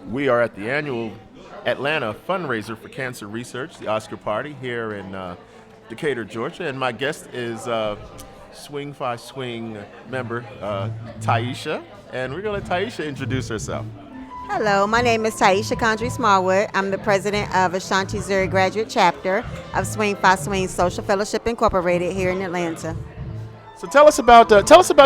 We are at the annual Atlanta Fundraiser for Cancer Research, the Oscar Party, here in Decatur, Georgia. And my guest is Swing Fi Swing member Taisha. And we're going to let Taisha introduce herself. Hello, my name is Taisha Condry Smallwood. I'm the president of Ashanti Zuri Graduate Chapter of Swing Fi Swing Social Fellowship Incorporated here in Atlanta. So tell us about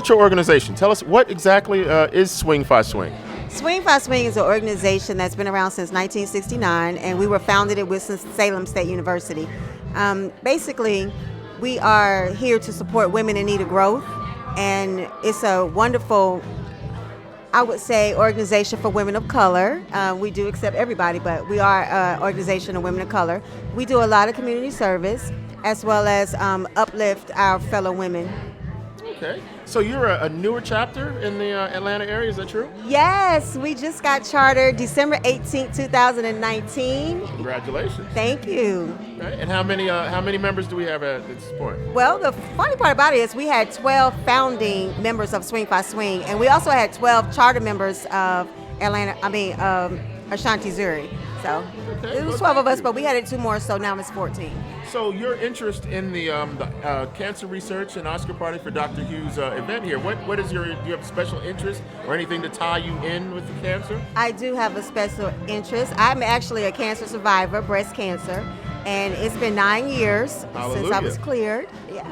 your organization. Tell us what exactly is Swing Fi Swing. Swing Fi Swing is an organization that's been around since 1969, and we were founded at Winston-Salem State University. Basically, we are here to support women in need of growth, and it's a wonderful, I would say, organization for women of color. We do accept everybody, but we are an organization of women of color. We do a lot of community service as well as uplift our fellow women. Okay. So you're a newer chapter in the Atlanta area, is that true? Yes, we just got chartered December 18th, 2019. Congratulations. Thank you. Okay. And how many members do we have at this point? Well, the funny part about it is we had 12 founding members of Swing Fi Swing, and we also had 12 charter members of Ashanti Zuri. So Okay, it was well, 12 of thank us, you. but we added two more, so now it's 14. So your interest in the cancer research and Oscar Party for Dr. Hughes event here, what is do you have a special interest or anything to tie you in with the cancer? I do have a special interest. I'm actually a cancer survivor, breast cancer, and it's been 9 years since I Hallelujah. was cleared. Yeah.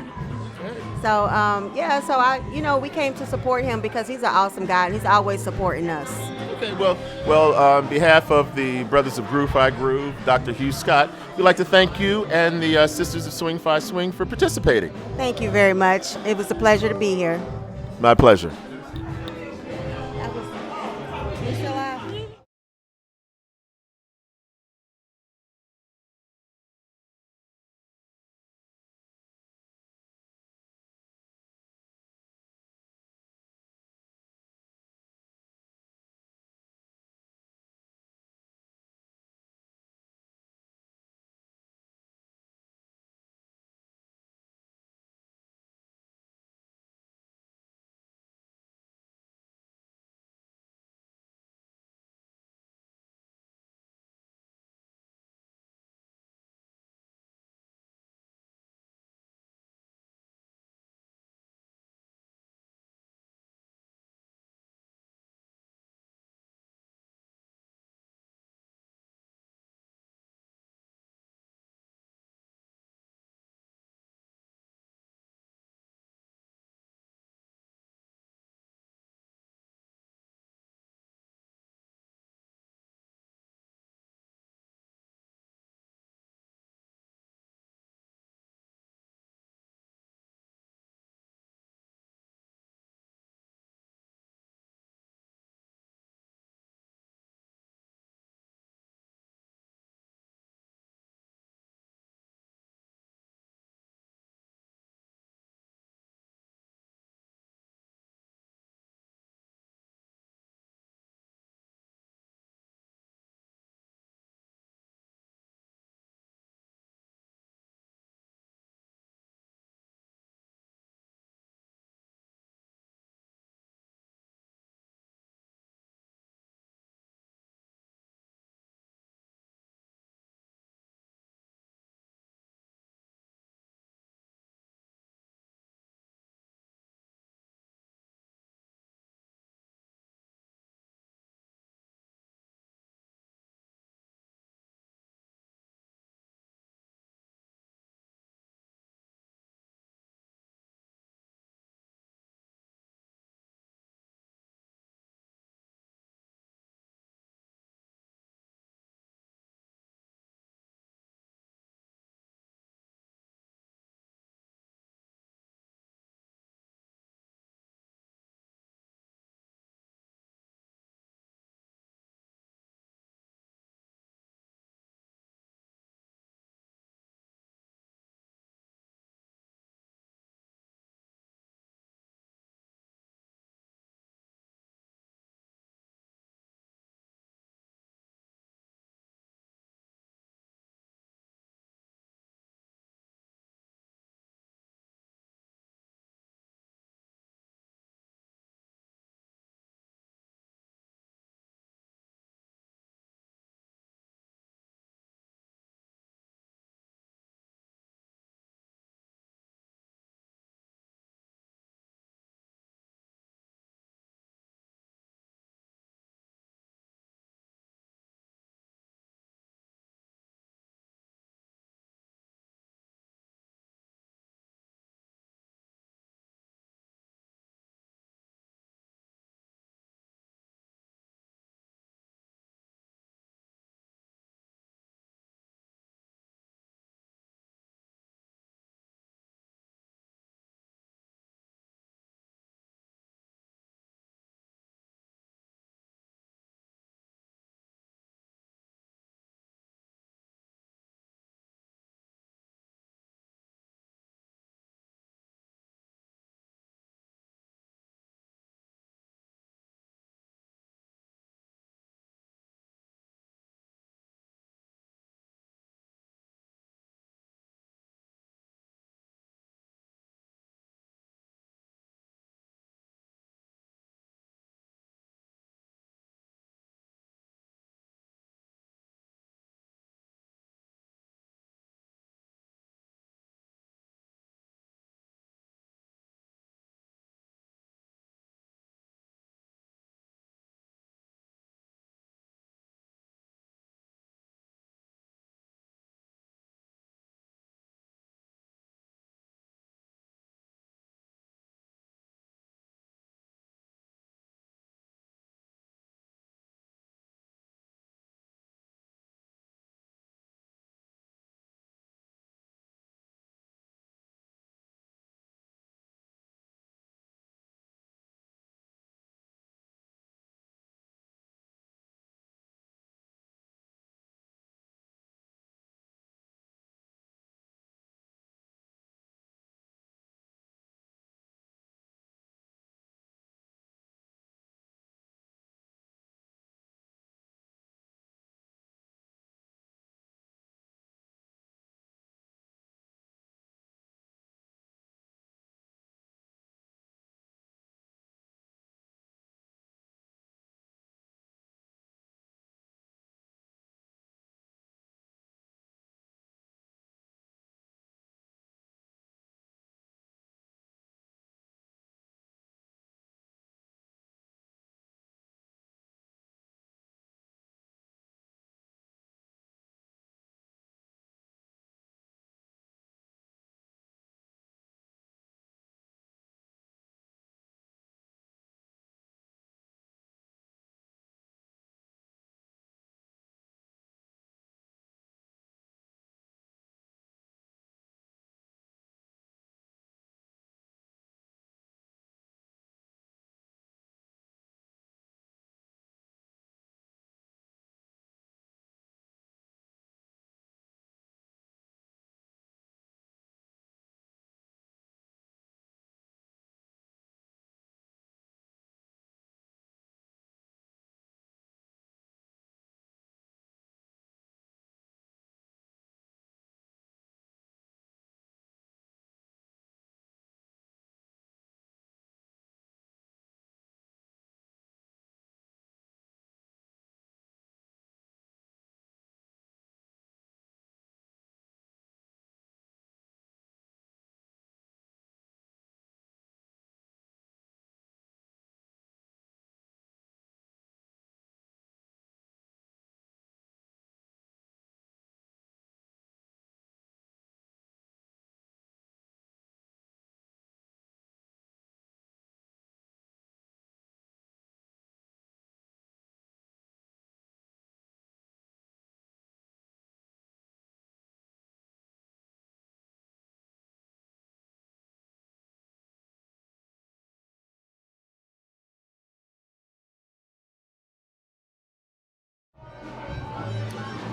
Okay. So we came to support him because he's an awesome guy and he's always supporting us. Okay, well, on behalf of the Brothers of Groove Fi Groove, Dr. Hugh Scott, we'd like to thank you and the Sisters of Swing Fi Swing for participating. Thank you very much. It was a pleasure to be here. My pleasure.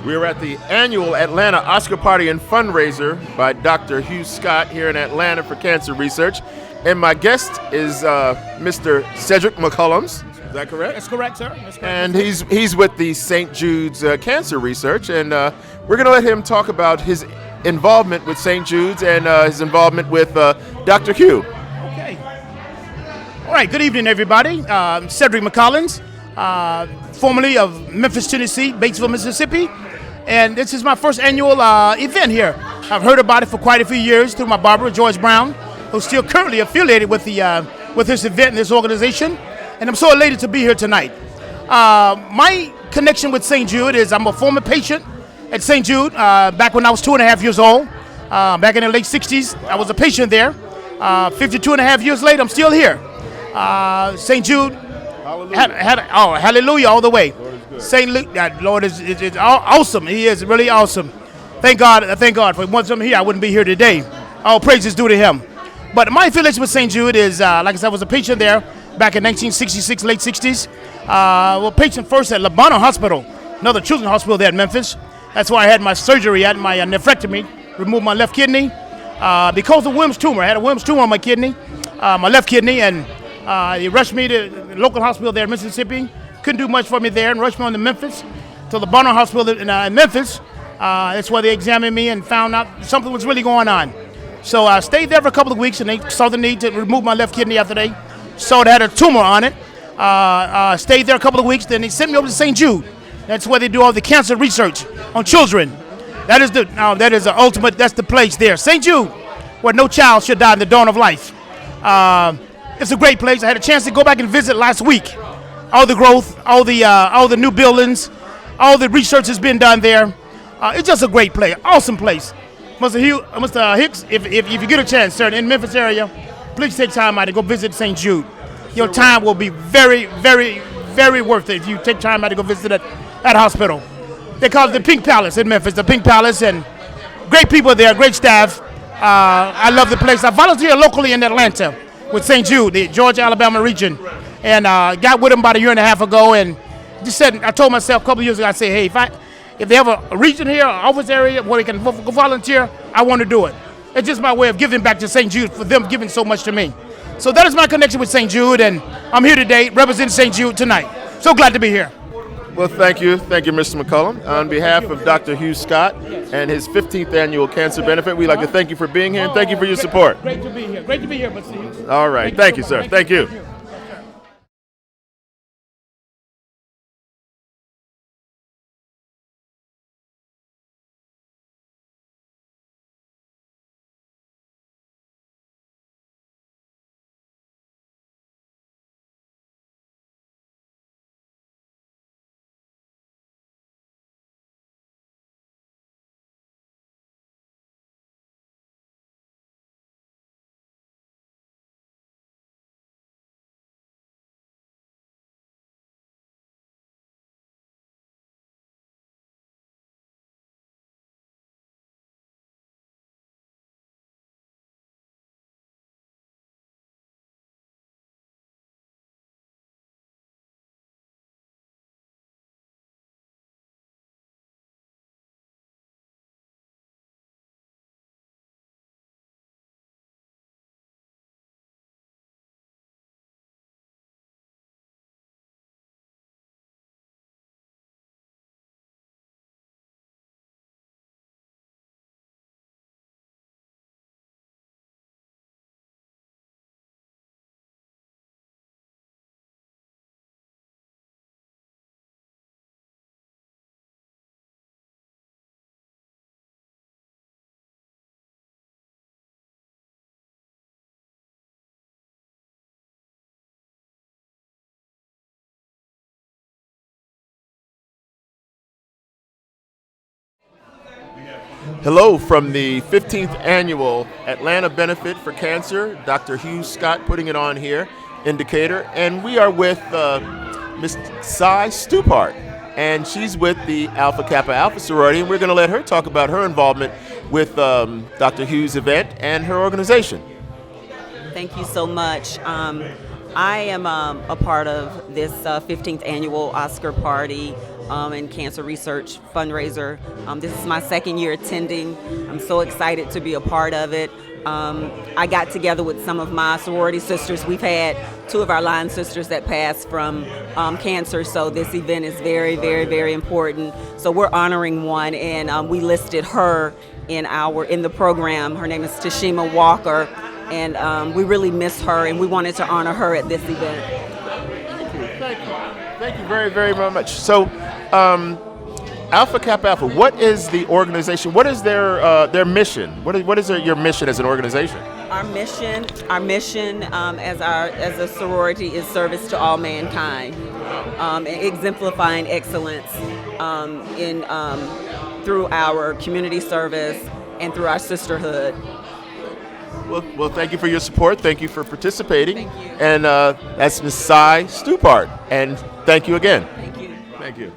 We are at the annual Atlanta Oscar Party and Fundraiser by Dr. Hugh Scott here in Atlanta for cancer research. And my guest is Mr. Cedric McCollums. Is that correct? That's correct, sir. That's correct. And he's with the St. Jude's Cancer Research. And we're going to let him talk about his involvement with St. Jude's and his involvement with Dr. Hugh. Okay. All right. Good evening, everybody. Cedric McCollums, formerly of Memphis, Tennessee, Batesville, Mississippi. And this is my first annual event here. I've heard about it for quite a few years through my barber, George Brown, who's still currently affiliated with this event and this organization. And I'm so elated to be here tonight. My connection with St. Jude is I'm a former patient at St. Jude back when I was 2.5 years old. Back in the late 60s, I was a patient there. 52.5 years later, I'm still here. St. Jude, hallelujah all the way. St. Luke, Lord is awesome. He is really awesome. Thank God. For once I'm here, I wouldn't be here today. All praises due to Him. But my affiliation with St. Jude is, like I said, I was a patient there back in 1966, late 60s. Well, patient first at Labano Hospital, another children's hospital there in Memphis. That's where I had my surgery, at my nephrectomy, removed my left kidney because of Wilms tumor. I had a Wilms tumor on my kidney, my left kidney, and they rushed me to the local hospital there in Mississippi. Couldn't do much for me there and rushed me on to Memphis, to the Labano Hospital in Memphis. That's where they examined me and found out something was really going on. So I stayed there for a couple of weeks, and they saw the need to remove my left kidney after they saw it had a tumor on it. Stayed there a couple of weeks, then they sent me over to St. Jude. That's where they do all the cancer research on children. That is the ultimate, that's the place there. St. Jude, where no child should die in the dawn of life. It's a great place. I had a chance to go back and visit last week. All the growth, all the new buildings, all the research has been done there. It's just a great place, awesome place. Mr. Hicks, if you get a chance, sir, in Memphis area, please take time out to go visit St. Jude. Your time will be very, very, very worth it if you take time out to go visit that hospital. They call it the Pink Palace in Memphis, the Pink Palace, and great people there, great staff. I love the place. I volunteer locally in Atlanta with St. Jude, the Georgia, Alabama region, and got with them about 1.5 years ago, and just said, I told myself a couple of years ago, I said, hey, if they have a region here, an office area where they can go volunteer, I want to do it. It's just my way of giving back to St. Jude for them giving so much to me. So that is my connection with St. Jude, and I'm here today representing St. Jude tonight. So glad to be here. Well, thank you, Mr. McCollum. On behalf of Dr. Hugh Scott and his 15th annual cancer benefit, we'd like to thank you for being here and thank you for your support. Great to be here. Great to be here, Mr. Hughes. All right. Thank you, sir. Thank you. Hello from the 15th annual Atlanta Benefit for Cancer. Dr. Hugh Scott putting it on here, Indicator. And we are with Miss Cy Stupart. And she's with the Alpha Kappa Alpha sorority. And we're going to let her talk about her involvement with Dr. Hugh's event and her organization. Thank you so much. I am a part of this 15th annual Oscar party. and Cancer Research Fundraiser. This is my second year attending. I'm so excited to be a part of it. I got together with some of my sorority sisters. We've had two of our line sisters that passed from cancer, so this event is very, very, very important. So we're honoring one, and we listed her in the program. Her name is Tashima Walker, and we really miss her, and we wanted to honor her at this event. Thank you very, very very much. So, Alpha Kappa Alpha, what is the organization? What is their mission? What is your mission as an organization? Our mission as a sorority is service to all mankind, exemplifying excellence through our community service and through our sisterhood. Well, thank you for your support. Thank you for participating. Thank you. And that's Ms. Cy Stupart. And thank you again. Thank you. Thank you.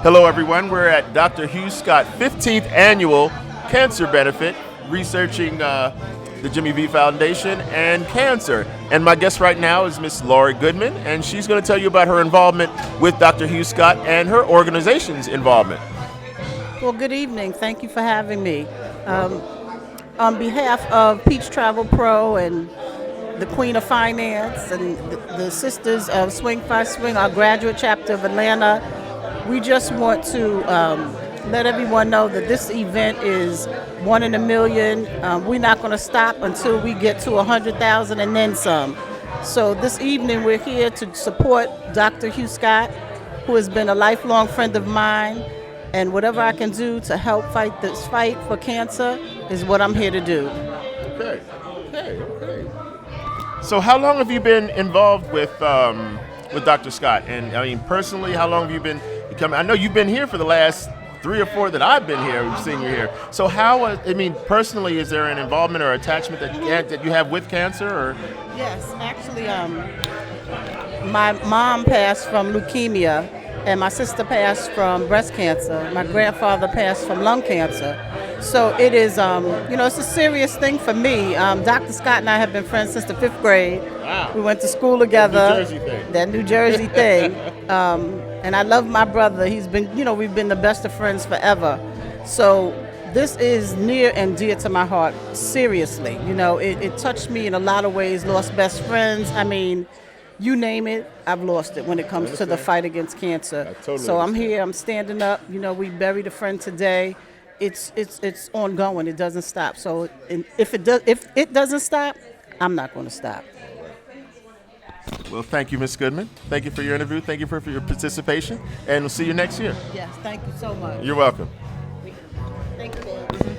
Hello, everyone. We're at Dr. Hugh Scott 15th Annual Cancer Benefit, researching the Jimmy V Foundation and cancer. And my guest right now is Miss Lori Goodman, and she's going to tell you about her involvement with Dr. Hugh Scott and her organization's involvement. Well, good evening. Thank you for having me. On behalf of Peach Travel Pro and the Queen of Finance and the Sisters of Swing by Swing, our graduate chapter of Atlanta, we just want to let everyone know that this event is one in a million. We're not going to stop until we get to 100,000 and then some. So this evening we're here to support Dr. Hugh Scott, who has been a lifelong friend of mine, and whatever I can do to help fight this fight for cancer is what I'm here to do. Okay. So how long have you been involved with Dr. Scott? And I mean, personally, how long have you been coming? I know you've been here for the last 3 or 4 that I've been here. We've seen you here. So how? I mean, personally, is there an involvement or attachment that you have with cancer? Or? Yes, actually, my mom passed from leukemia, and my sister passed from breast cancer. My grandfather passed from lung cancer. So it is, it's a serious thing for me. Dr. Scott and I have been friends since the 5th grade. Wow. We went to school together. That New Jersey thing. That New Jersey thing. And I love my brother. He's been, we've been the best of friends forever. So this is near and dear to my heart, seriously. It touched me in a lot of ways. Lost best friends. I mean, you name it, I've lost it when it comes to the fight against cancer. So I'm here, I'm standing up. We buried a friend today. It's ongoing. It doesn't stop. So if it doesn't stop, I'm not going to stop. Well, thank you, Ms. Goodman. Thank you for your interview. Thank you for your participation. And we'll see you next year. Yes, thank you so much. You're welcome. Thank you.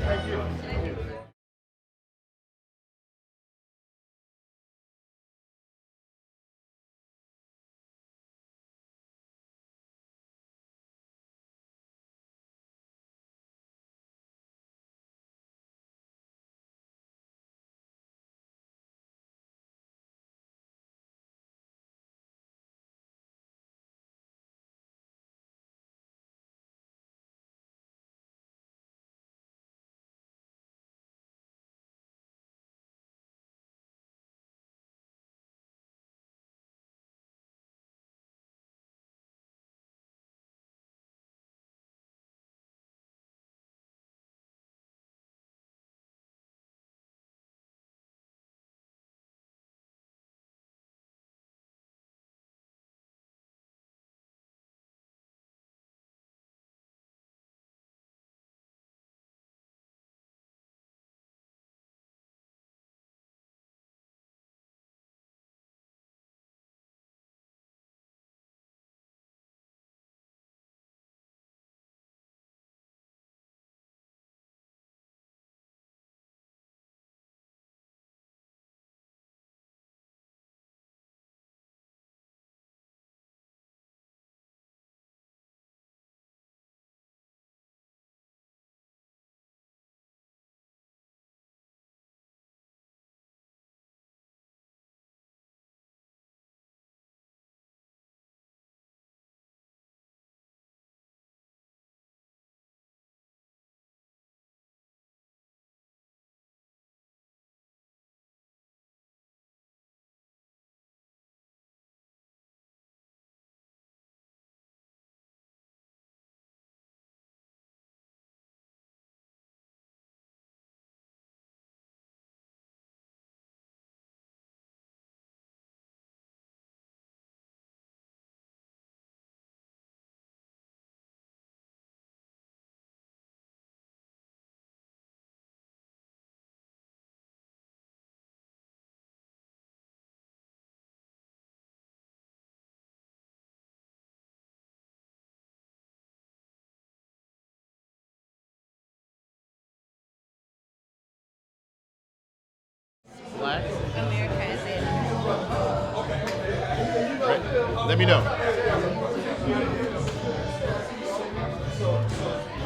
Let me know.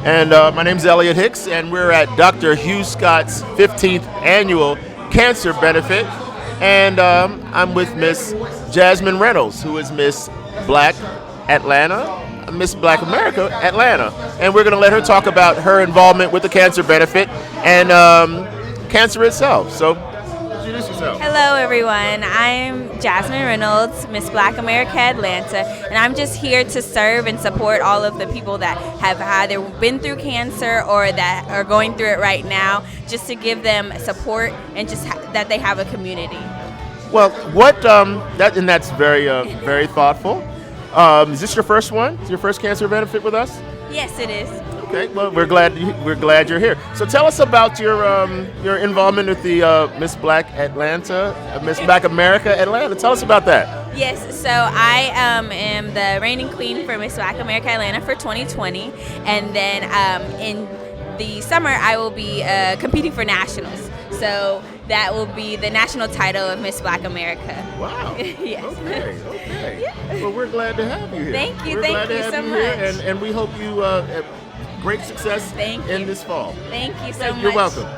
And my name's Elliot Hicks, and we're at Dr. Hugh Scott's 15th annual Cancer Benefit. And I'm with Miss Jasmine Reynolds, who is Miss Black Atlanta, Miss Black America Atlanta. And we're going to let her talk about her involvement with the Cancer Benefit and cancer itself. So, introduce yourself. Hello, everyone. I'm Jasmine Reynolds, Miss Black America Atlanta, and I'm just here to serve and support all of the people that have either been through cancer or that are going through it right now, just to give them support and just that they have a community. Well, that's very, very thoughtful. Is this your first one? Is your first cancer benefit with us? Yes, it is. Okay. Well, we're glad you're here. So tell us about your involvement with the Miss Black Atlanta, Miss Black America Atlanta. Tell us about that. Yes, so I am the reigning queen for Miss Black America Atlanta for 2020, and then in the summer I will be competing for nationals. So that will be the national title of Miss Black America. Wow. Yes. Okay. Yeah. Well, we're glad to have you here. Thank you. We're Thank glad to you have so you here, much. and we hope you have great success Thank in you. this fall. Thank you so much. You're welcome.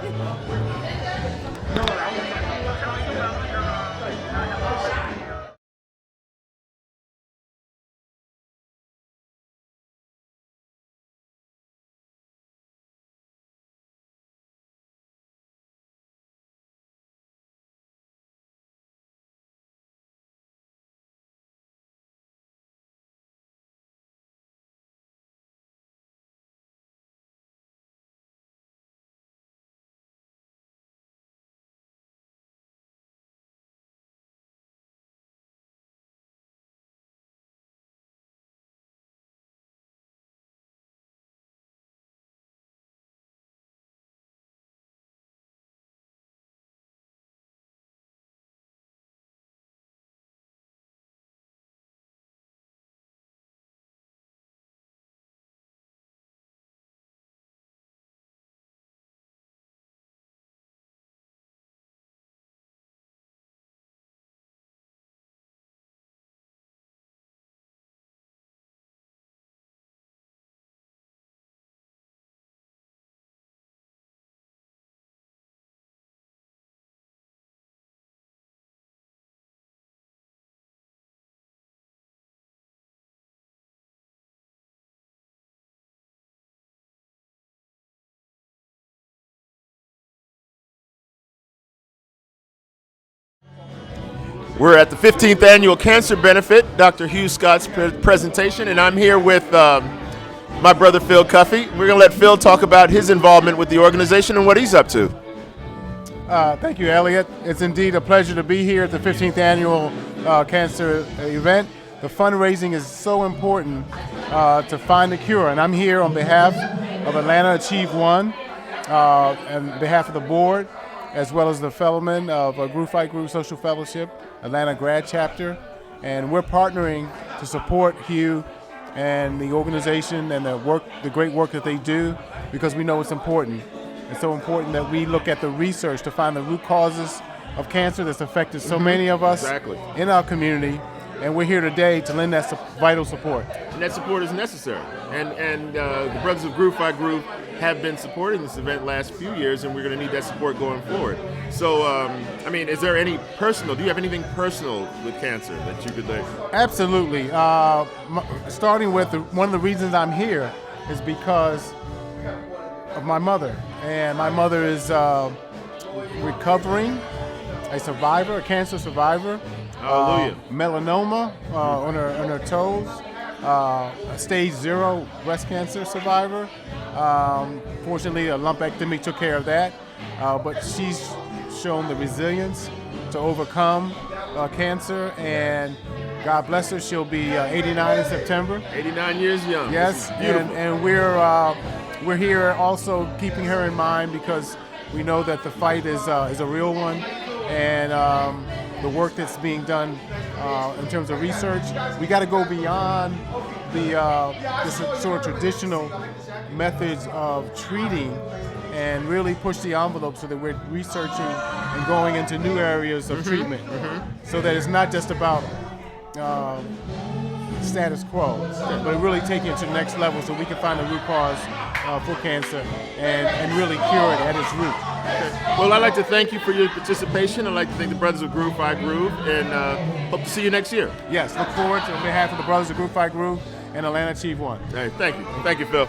We're at the 15th annual Cancer Benefit, Dr. Hugh Scott's presentation, and I'm here with my brother Phil Cuffey. We're going to let Phil talk about his involvement with the organization and what he's up to. Thank you, Elliot. It's indeed a pleasure to be here at the 15th annual cancer event. The fundraising is so important to find a cure, and I'm here on behalf of Atlanta Achieve One, on behalf of the board, as well as the fellowmen of Group Fight Group Social Fellowship, Atlanta Grad Chapter, and we're partnering to support Hugh and the organization and the great work that they do, because we know it's important. It's so important that we look at the research to find the root causes of cancer that's affected so many of us in our community, and we're here today to lend that vital support. And that support is necessary. And the Brothers of Group Fight Group have been supporting this event last few years, and we're going to need that support going forward. So, is there do you have anything personal with cancer that you could Absolutely. Starting with one of the reasons I'm here is because of my mother. And my mother is recovering, a cancer survivor. Hallelujah. Melanoma on her toes. A stage 0 breast cancer survivor. Fortunately, a lumpectomy took care of that. But she's shown the resilience to overcome cancer, and God bless her, she'll be 89 in September. 89 years young. Yes, and we're here also keeping her in mind, because we know that the fight is a real one, and the work that's being done in terms of research, we got to go beyond the sort of traditional methods of treating and really push the envelope so that we're researching and going into new areas of treatment, so that it's not just about status quo, but really taking it to the next level so we can find the root cause for cancer and really cure it at its root. Okay. Well, I'd like to thank you for your participation. I'd like to thank the Brothers of Groove Fight Groove, and hope to see you next year. Yes, look forward to, on behalf of the Brothers of Groove Fight Groove and Atlanta Chief One. Hey, thank you. Thank you, Phil.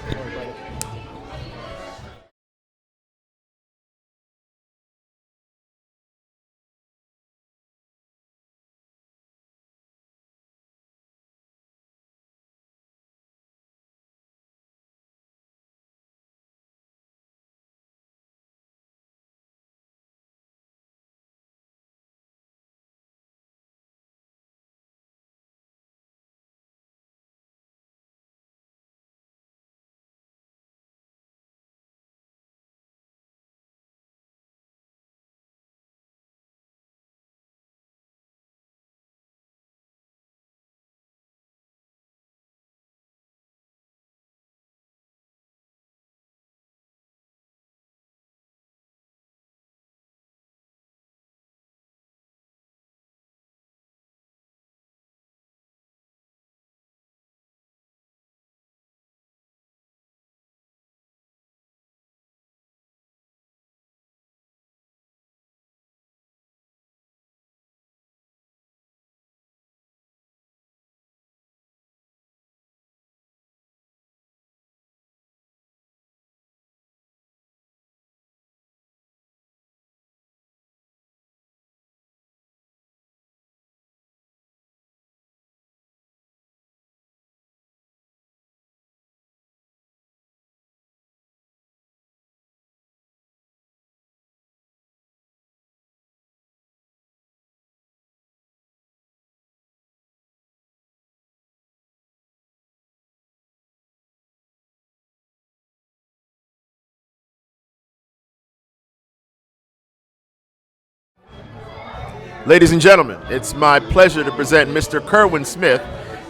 Ladies and gentlemen, it's my pleasure to present Mr. Kerwin Smith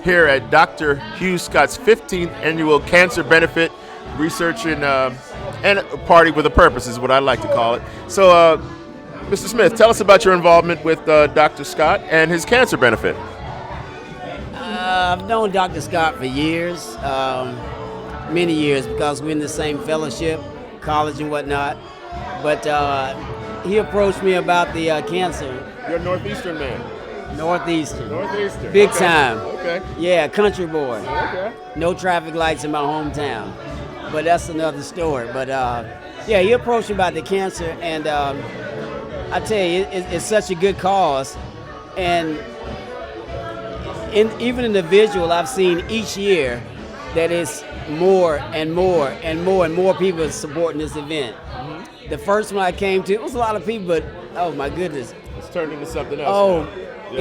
here at Dr. Hugh Scott's 15th annual cancer benefit research and a party with a purpose is what I like to call it. So, Mr. Smith, tell us about your involvement with Dr. Scott and his cancer benefit. I've known Dr. Scott for years, many years, because we're in the same fellowship, college and whatnot. But he approached me about the cancer. You're a Northeastern man. Northeastern. Northeastern. Big Okay. time. Okay. Yeah, country boy. Okay. No traffic lights in my hometown. But that's another story. But yeah, he approached me about the cancer, and I tell you, it's such a good cause. And even in the visual, I've seen each year that it's more and more and more and more people supporting this event. Mm-hmm. The first one I came to, it was a lot of people, but oh my goodness. It's turned into something else. Oh, now. Yeah.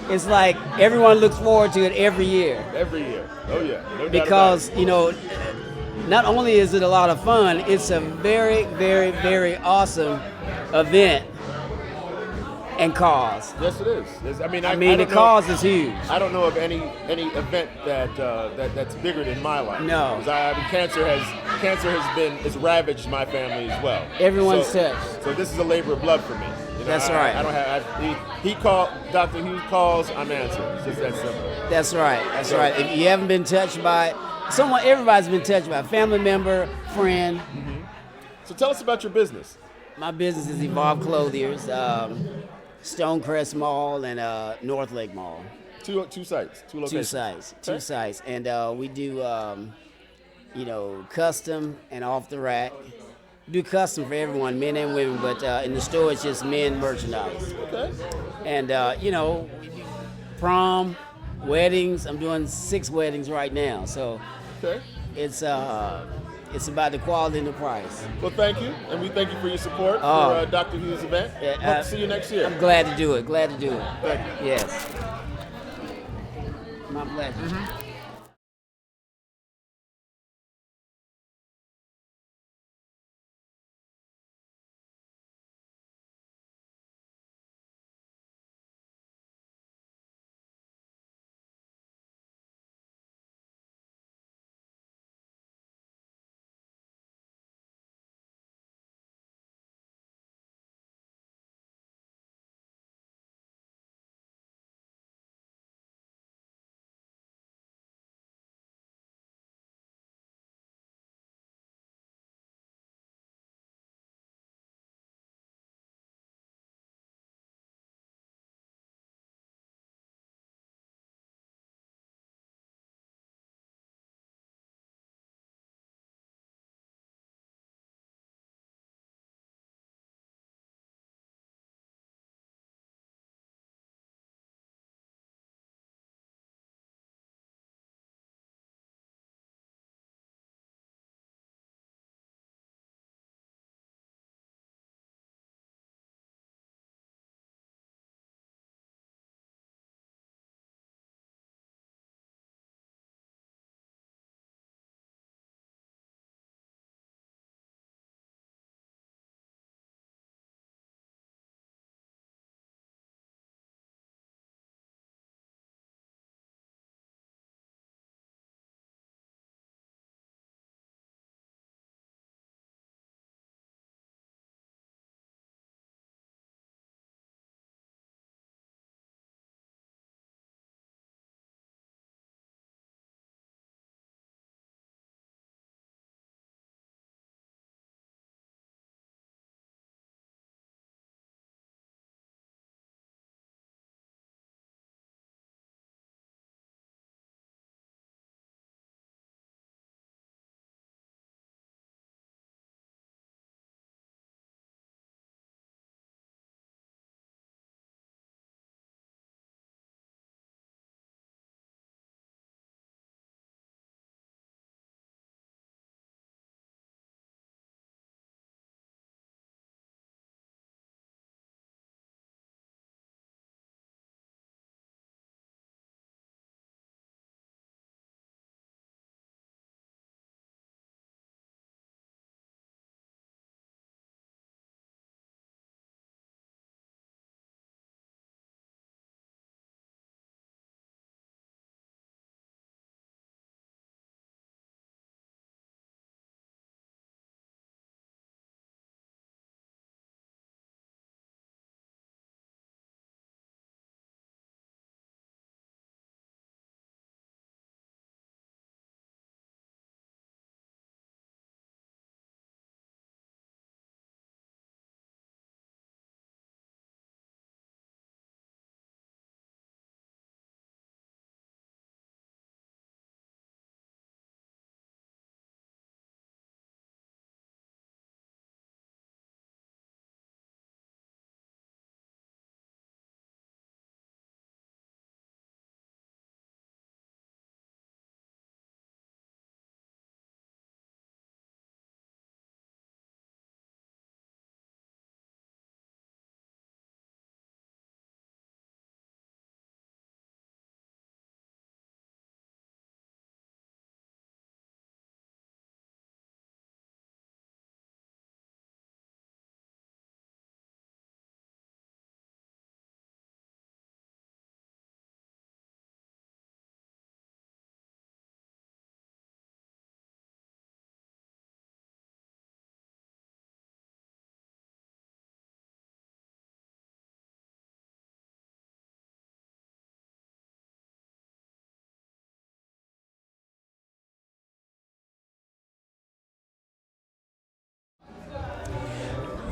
it's like everyone looks forward to it every year. Every year. Oh yeah. No doubt Because, about it. you know, not only is it a lot of fun, it's a very, very, very awesome event and cause. Yes, it is. I mean, I don't the know- cause is huge. I don't know of any event that's bigger than my life. No. 'Cause I mean, cancer has ravaged my family as well. Everyone's so, touched. So this is a labor of love for me. You know, That's right. I don't have. He called. Dr. Hughes calls. I'm answering. It's just that simple. That's right. That's right. If you haven't been touched by someone, everybody's been touched by a family member, friend. Mm-hmm. So tell us about your business. My business is Evolve Clothiers, Stonecrest Mall and North Lake Mall. Two sites. Two locations. Two sites, and we do custom and off the rack. Do custom for everyone, men and women, but in the store it's just men merchandise. Okay. And we do prom, weddings. I'm doing 6 weddings right now, so Okay. it's about the quality and the price. Well, thank you, and we thank you for your support Oh. for Dr. Hughes' event. Yeah, Hope to see you next year. I'm glad to do it. Glad to do it. Thank you. Yes. My pleasure.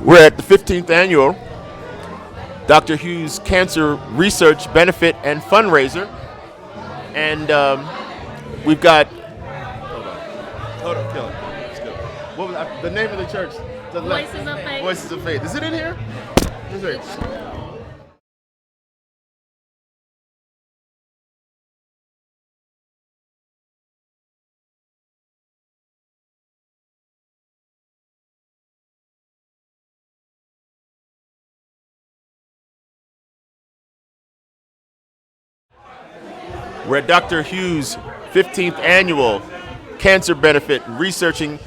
We're at the 15th annual Dr. Hughes Cancer Research Benefit and Fundraiser, and we've got. Hold on, kill it. Let's go. What was the name of the church? Voices of Faith. Voices of Faith. Is it in here? Is it? We're at Dr. Hughes' 15th annual cancer benefit, researching,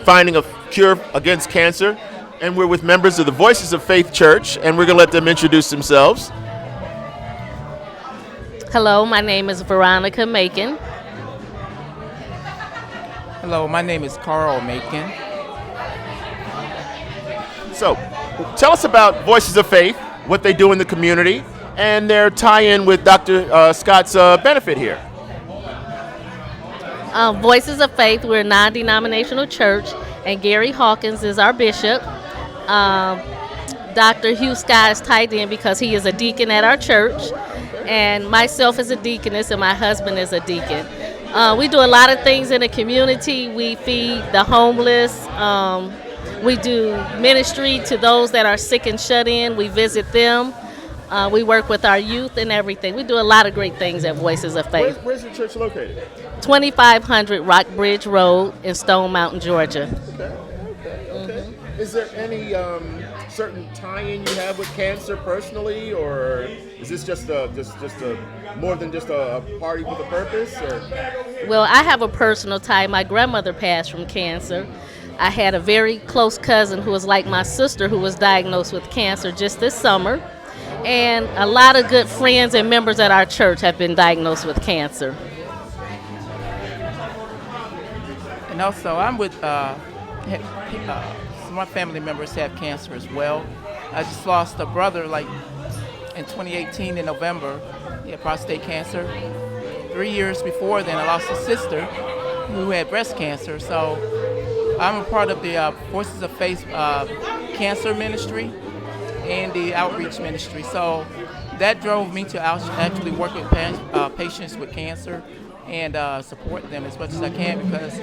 finding a cure against cancer. And we're with members of the Voices of Faith Church, and we're going to let them introduce themselves. Hello, my name is Veronica Macon. Hello, my name is Carl Macon. So, tell us about Voices of Faith, what they do in the community, and their tie-in with Dr. Scott's benefit here. Voices of Faith, we're a non-denominational church, and Gary Hawkins is our bishop. Dr. Hugh Scott is tied in because he is a deacon at our church, and myself is a deaconess, and my husband is a deacon. We do a lot of things in the community. We feed the homeless. We do ministry to those that are sick and shut in. We visit them. We work with our youth and everything. We do a lot of great things at Voices of Faith. Where's your church located? 2500 Rockbridge Road in Stone Mountain, Georgia. Okay. Is there any certain tie-in you have with cancer personally, or is this just a more than just a party with a purpose? Or? Well, I have a personal tie. My grandmother passed from cancer. I had a very close cousin who was like my sister who was diagnosed with cancer just this summer. And a lot of good friends and members at our church have been diagnosed with cancer. And also, I'm with some of my family members have cancer as well. I just lost a brother in 2018 in November. He had prostate cancer. 3 years before then, I lost a sister who had breast cancer. So I'm a part of the Voices of Faith cancer ministry and the outreach ministry. So that drove me to actually work with patients with cancer and support them as much as I can, because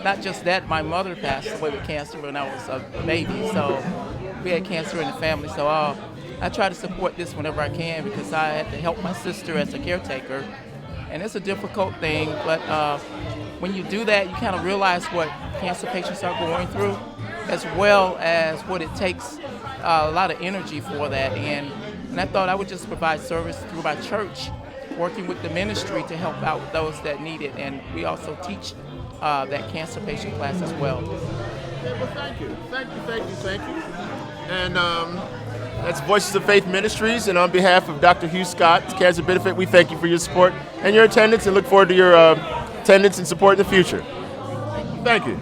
not just that, my mother passed away with cancer when I was a baby, so we had cancer in the family. So I try to support this whenever I can, because I had to help my sister as a caretaker, and it's a difficult thing, but when you do that, you kind of realize what cancer patients are going through, as well as what it takes, a lot of energy for that. And I thought I would just provide service through my church, working with the ministry to help out those that need it. And we also teach that cancer patient class as well. Yeah, well, thank you. And that's Voices of Faith Ministries. And on behalf of Dr. Hugh Scott's Cancer Benefit, we thank you for your support and your attendance, and look forward to your attendance and support in the future. Thank you.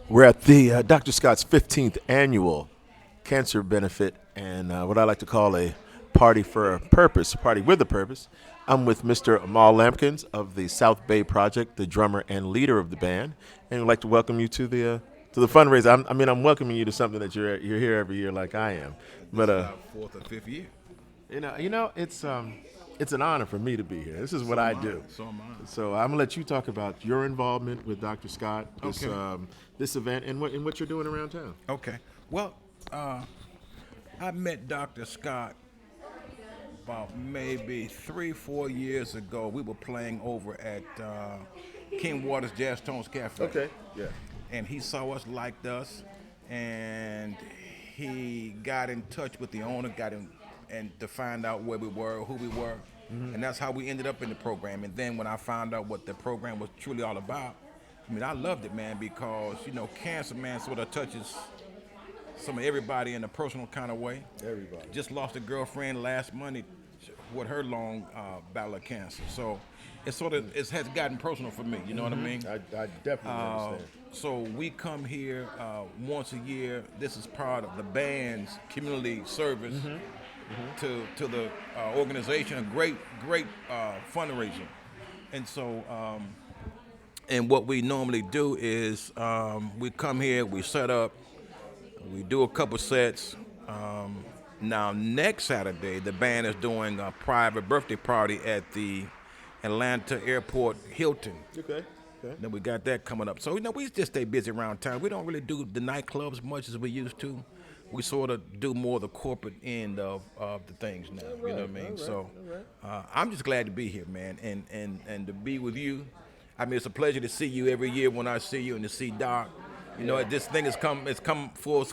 We're at the Dr. Scott's 15th annual cancer benefit and what I like to call a party for a purpose, a party with a purpose. I'm with Mr. Amal Lampkins of the South Bay Project, the drummer and leader of the band, and I'd like to welcome you to the fundraiser. I'm welcoming you to something that you're here every year like I am. But This is our fourth or fifth year. it's an honor for me to be here. This is what I do. So am I. So I'm gonna let you talk about your involvement with Dr. Scott, Okay. this event, and what you're doing around town. Okay. Well, I met Dr. Scott about maybe 3-4 years ago. We were playing over at King Waters Jazz Tones Cafe. Okay. Yeah. And he saw us, liked us, and he got in touch with the owner, and to find out where we were, who we were, and that's how we ended up in the program. And then when I found out what the program was truly all about, I loved it, man, because cancer, man, sort of touches some of everybody in a personal kind of way. Everybody. Just lost a girlfriend last Monday with her long battle of cancer, so it has gotten personal for me. You know what I mean? I definitely understand. So we come here once a year. This is part of the band's community service to the organization. A great fundraiser. And so, and what we normally do is we come here, we set up, we do a couple sets. Now next Saturday, the band is doing a private birthday party at the Atlanta Airport Hilton. Okay. Then we got that coming up. So, we just stay busy around town. We don't really do the nightclubs much as we used to. We sort of do more the corporate end of the things now. You know what I mean? So I'm just glad to be here, man, and to be with you. It's a pleasure to see you every year when I see you and to see Doc. This thing has come full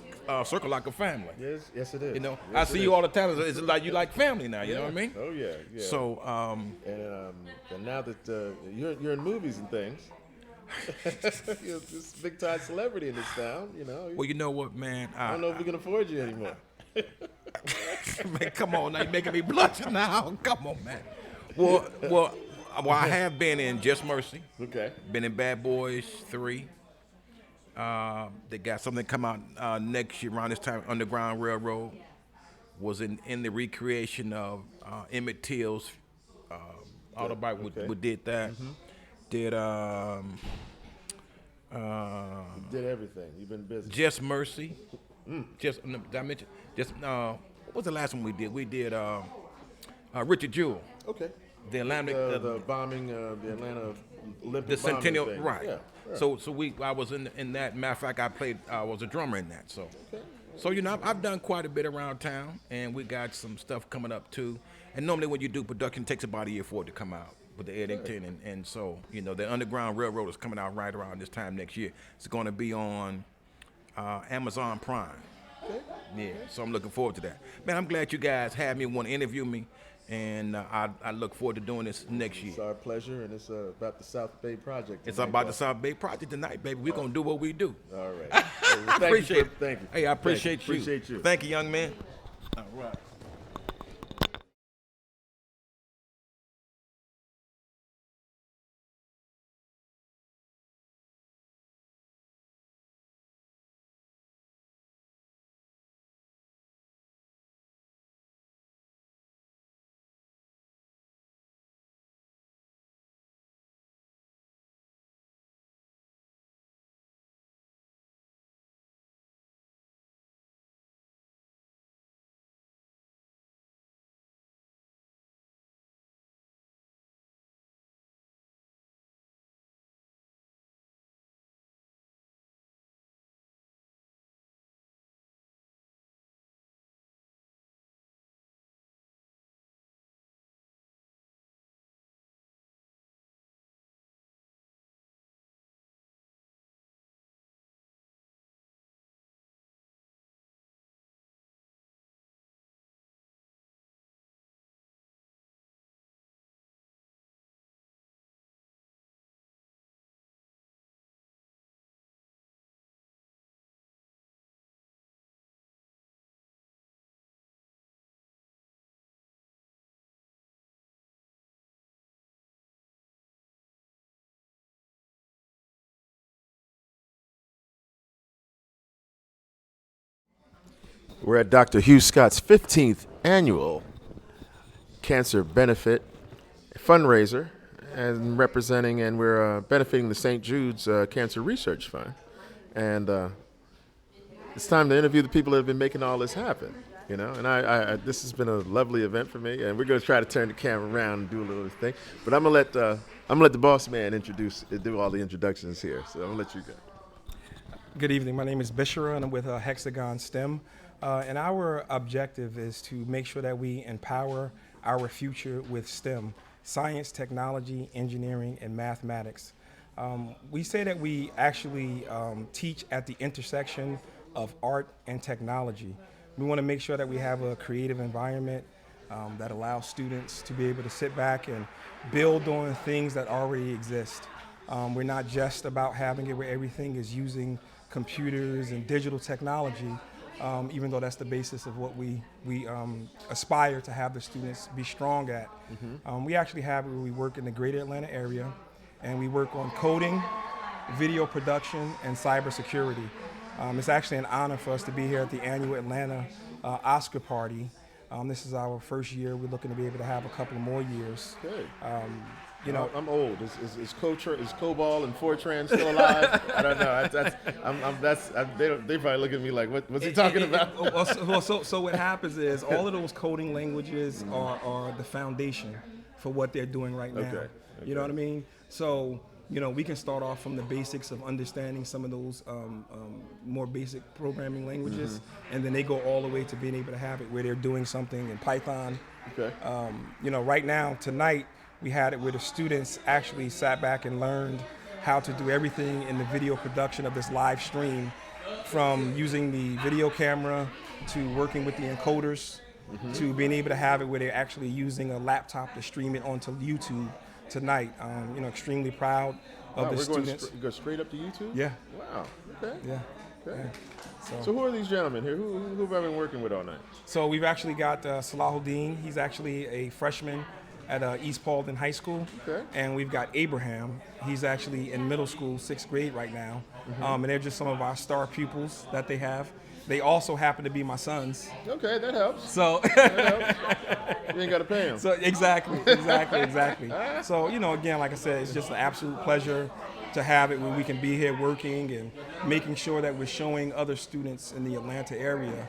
circle like a family. Yes, it is. I Yes, see it you is. all the time. It's like you like family now. You know what I mean? Oh yeah. So and now that you're in movies and things, you're this big time celebrity in this town. well, you know what, man? I don't know if we can afford you anymore. Man, come on, now you're making me blush now. Come on, man. Well, I have been in Just Mercy. Okay. Been in Bad Boys 3. They got something come out next year around this time. Underground Railroad was in the recreation of Emmett Till's autobiography. Okay. We did that. Did Did everything. You've been busy. Just Mercy. Did I mention? What was the last one we did? We did Richard Jewell. Okay. The Atlantic. The bombing, the Atlanta Olympic The bombing Centennial, thing. right? Yeah. So I was in that. Matter of fact, I was a drummer in that. So, I've done quite a bit around town, and we got some stuff coming up too. And normally when you do production, it takes about a year for it to come out with the Eddington, and so the Underground Railroad is coming out right around this time next year. It's going to be on Amazon Prime. Okay. Yeah, so I'm looking forward to that. Man, I'm glad you guys had me, want to interview me, and I look forward to doing this next year. It's our pleasure, and it's about the South Bay Project. It's tonight, about boss. the South Bay Project tonight, baby. We're going to do what we do. All right. Thank Appreciate it. Thank you. Hey, I appreciate you. Appreciate you. Thank you, young man. All right. We're at Dr. Hugh Scott's 15th annual cancer benefit fundraiser, and representing, and we're benefiting the St. Jude's Cancer Research Fund. And it's time to interview the people that have been making all this happen. You know, and I this has been a lovely event for me, and we're going to try to turn the camera around and do a little thing. But I'm gonna let the boss man do all the introductions here. So I'm gonna let you go. Good evening. My name is Bishara, and I'm with Hexagon STEM. And our objective is to make sure that we empower our future with STEM, science, technology, engineering, and mathematics. We say that we actually teach at the intersection of art and technology. We want to make sure that we have a creative environment that allows students to be able to sit back and build on things that already exist. We're not just about having it where everything is using computers and digital technology, even though that's the basis of what we aspire to have the students be strong at. We actually have it where we work in the greater Atlanta area, and we work on coding, video production, and cybersecurity. It's actually an honor for us to be here at the annual Atlanta Oscar party. This is our first year. We're looking to be able to have a couple more years. Good. You know, I'm old. Is COBOL and Fortran still alive? I don't know. They probably look at me like, what's he talking about? So what happens is all of those coding languages are the foundation for what they're doing right now. Okay. You know what I mean? So, you know, we can start off from the basics of understanding some of those more basic programming languages, and then they go all the way to being able to have it where they're doing something in Python. Okay. You know, right now, tonight, we had it where the students actually sat back and learned how to do everything in the video production of this live stream, from using the video camera to working with the encoders to being able to have it where they're actually using a laptop to stream it onto YouTube tonight. You know, extremely proud of the students. Go straight up to YouTube? Yeah. Wow. Okay. Yeah. Okay. Yeah. So who are these gentlemen here? Who have I been working with all night? So we've actually got Salahuddin. He's actually a freshman at East Paulding High School. Okay. And we've got Abraham. He's actually in middle school, 6th grade right now. And they're just some of our star pupils that they have. They also happen to be my sons. Okay, that helps. So that helps. You ain't got to pay them. So exactly. So, you know, again, like I said, it's just an absolute pleasure to have it when we can be here working and making sure that we're showing other students in the Atlanta area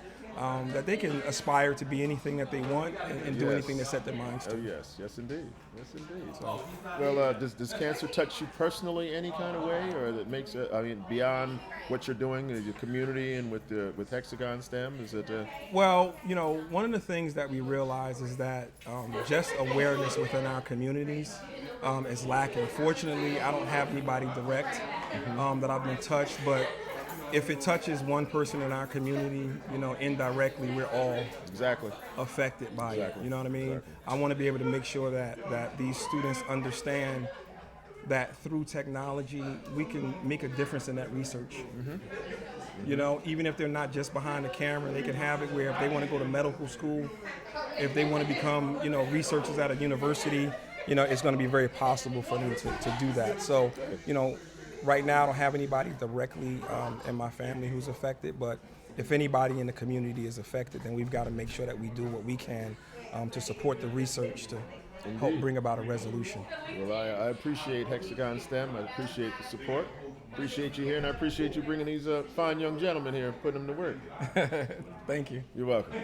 that they can aspire to be anything that they want and do anything they set their minds to. Oh yes indeed. So, well, does cancer touch you personally any kind of way, or that makes it? I mean, beyond what you're doing in your community and with Hexagon STEM, is it? Well, you know, one of the things that we realize is that just awareness within our communities is lacking. Fortunately, I don't have anybody direct that I've been touched, but if it touches one person in our community, you know, indirectly, we're all affected by it. You know what I mean? Exactly. I want to be able to make sure that these students understand that through technology, we can make a difference in that research. You know, even if they're not just behind the camera, they can have it where if they want to go to medical school, if they want to become, you know, researchers at a university, you know, it's going to be very possible for them to do that. So, you know, right now, I don't have anybody directly in my family who's affected, but if anybody in the community is affected, then we've got to make sure that we do what we can to support the research to help bring about a resolution. Well, I appreciate Hexagon STEM. I appreciate the support. Appreciate you here, and I appreciate you bringing these fine young gentlemen here and putting them to work. Thank you. You're welcome.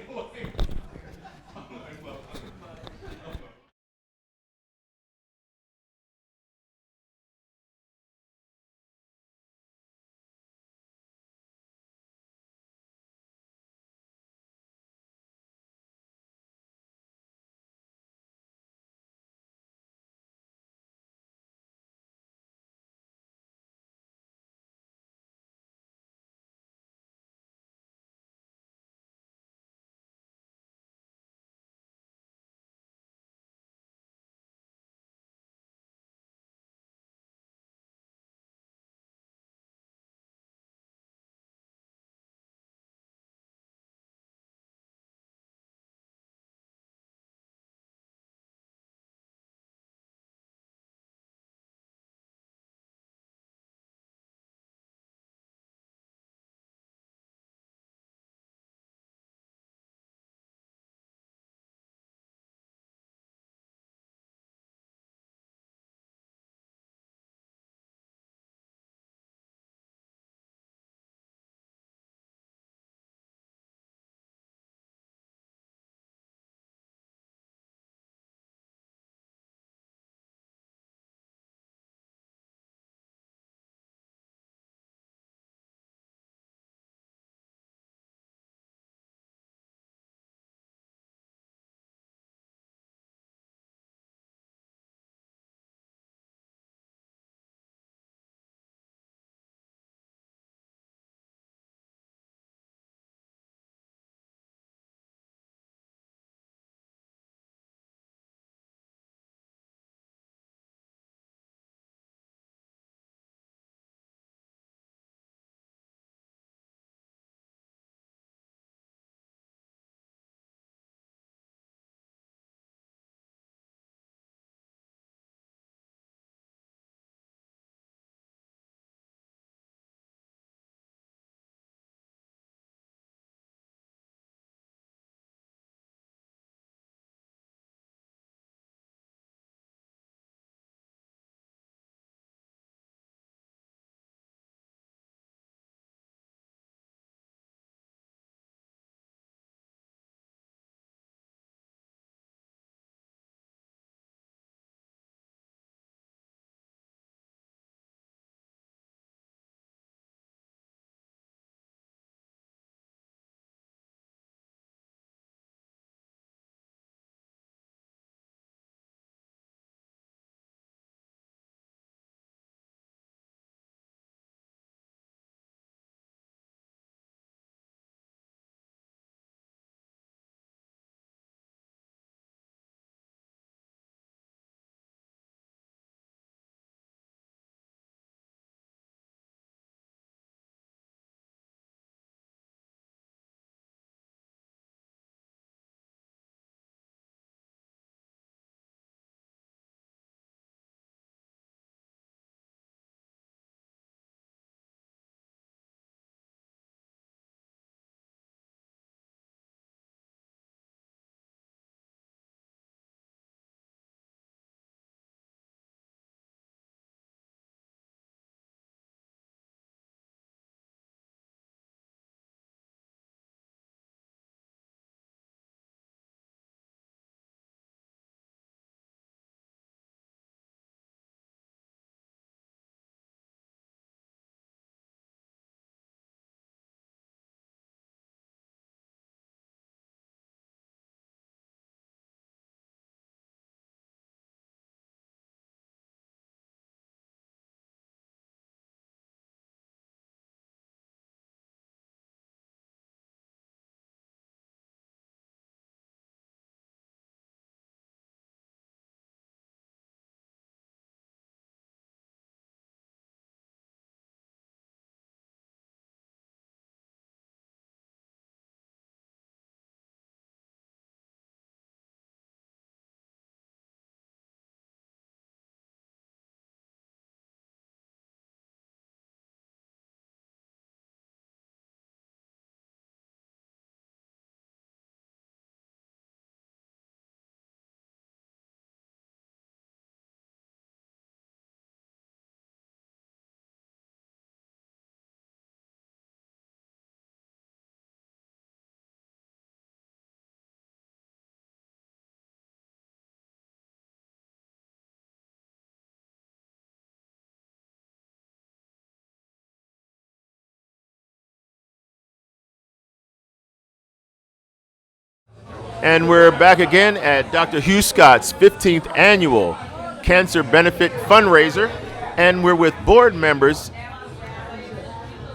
And we're back again at Dr. Hugh Scott's 15th annual Cancer Benefit Fundraiser. And we're with board members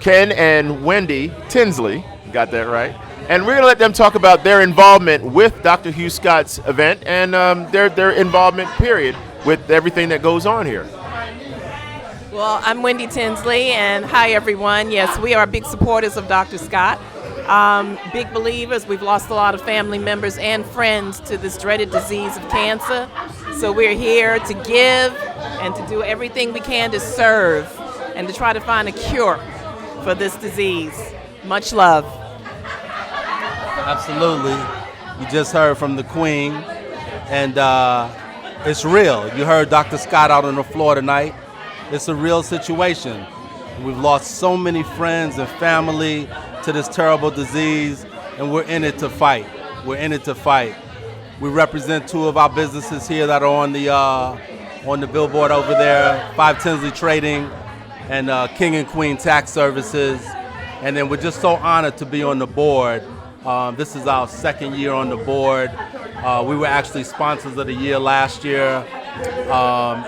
Ken and Wendy Tinsley. Got that right. And we're going to let them talk about their involvement with Dr. Hugh Scott's event and their involvement, period, with everything that goes on here. Well, I'm Wendy Tinsley, and hi, everyone. Yes, we are big supporters of Dr. Scott. Big believers. We've lost a lot of family members and friends to this dreaded disease of cancer. So we're here to give and to do everything we can to serve and to try to find a cure for this disease. Much love. Absolutely. You just heard from the Queen, and it's real. You heard Dr. Scott out on the floor tonight. It's a real situation. We've lost so many friends and family to this terrible disease, and we're in it to fight. We're in it to fight. We represent two of our businesses here that are on the billboard over there, 5 Tinsley Trading and King and Queen Tax Services. And then we're just so honored to be on the board. This is our second year on the board. We were actually sponsors of the year last year.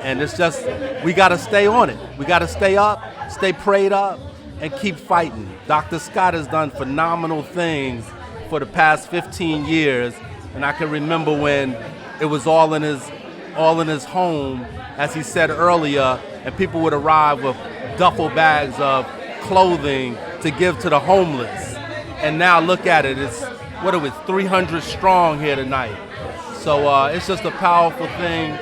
And it's just, we got to stay on it. We got to stay up, stay prayed up, and keep fighting. Dr. Scott has done phenomenal things for the past 15 years. And I can remember when it was all in his home, as he said earlier, and people would arrive with duffel bags of clothing to give to the homeless. And now look at it, it's, 300 strong here tonight. So it's just a powerful thing.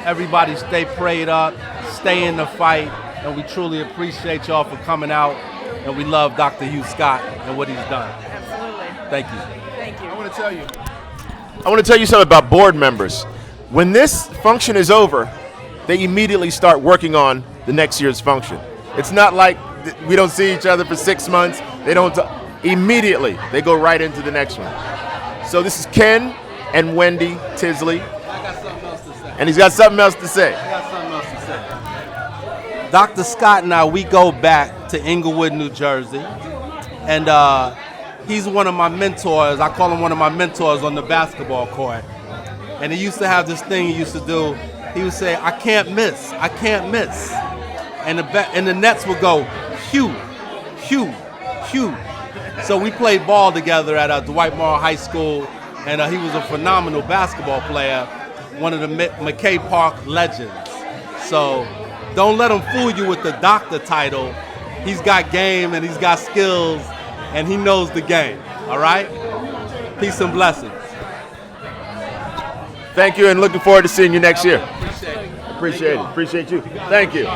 Everybody stay prayed up, stay in the fight, and we truly appreciate y'all for coming out, and we love Dr. Hugh Scott and what he's done. Absolutely. Thank you. Thank you. I want to tell you something about board members. When this function is over, they immediately start working on the next year's function. It's not like we don't see each other for 6 months. They don't. Immediately, they go right into the next one. So this is Ken and Wendy Tinsley. I got something else to say. And he's got something else to say. I got something else to say. Dr. Scott and I, we go back to Inglewood, New Jersey. And he's one of my mentors. I call him one of my mentors on the basketball court. And he used to have this thing he used to do. He would say, I can't miss. I can't miss. And the Nets would go, Hugh, Hugh, Hugh. So we played ball together at Dwight Morrow High School, and he was a phenomenal basketball player, one of the McKay Park legends. So don't let him fool you with the doctor title. He's got game and he's got skills and he knows the game, all right? Peace and blessings. Thank you, and looking forward to seeing you next year. Appreciate it. Appreciate you. Thank you.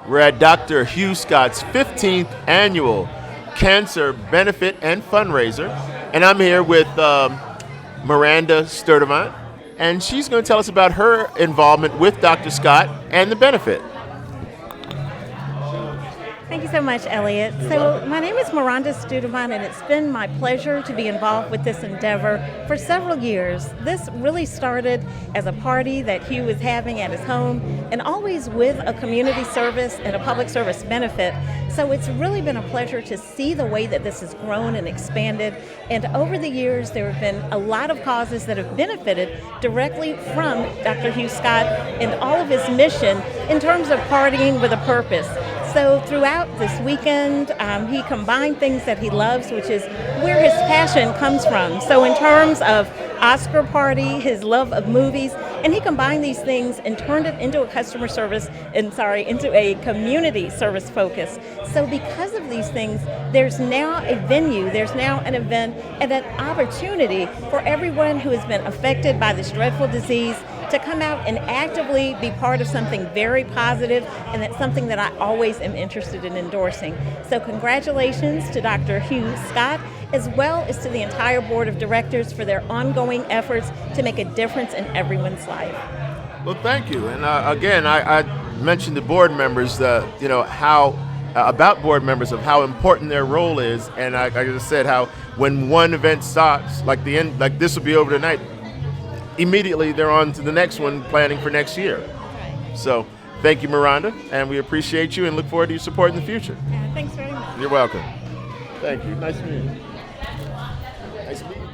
We're at Dr. Hugh Scott's 15th annual Cancer Benefit and Fundraiser, and I'm here with Miranda Sturdivant, and she's going to tell us about her involvement with Dr. Scott and the benefit. Thank you so much, Elliot. So my name is Miranda Sturdivant, and it's been my pleasure to be involved with this endeavor for several years. This really started as a party that Hugh was having at his home, and always with a community service and a public service benefit. So it's really been a pleasure to see the way that this has grown and expanded. And over the years, there have been a lot of causes that have benefited directly from Dr. Hugh Scott and all of his mission in terms of partying with a purpose. So throughout this weekend, he combined things that he loves, which is where his passion comes from. So in terms of Oscar party, his love of movies, and he combined these things and turned it into a customer service, into a community service focus. So because of these things, there's now a venue, there's now an event, and an opportunity for everyone who has been affected by this dreadful disease to come out and actively be part of something very positive, and that's something that I always am interested in endorsing. So congratulations to Dr. Hugh Scott, as well as to the entire board of directors for their ongoing efforts to make a difference in everyone's life. Well, thank you. And again, I mentioned the board members, how about board members of how important their role is, and I just said how when one event stops, like this will be over tonight, immediately they're on to the next one, planning for next year. So thank you, Miranda, and we appreciate you and look forward to your support in the future. Yeah, thanks very much. You're welcome. Thank you. Nice to meet you. Nice to meet you.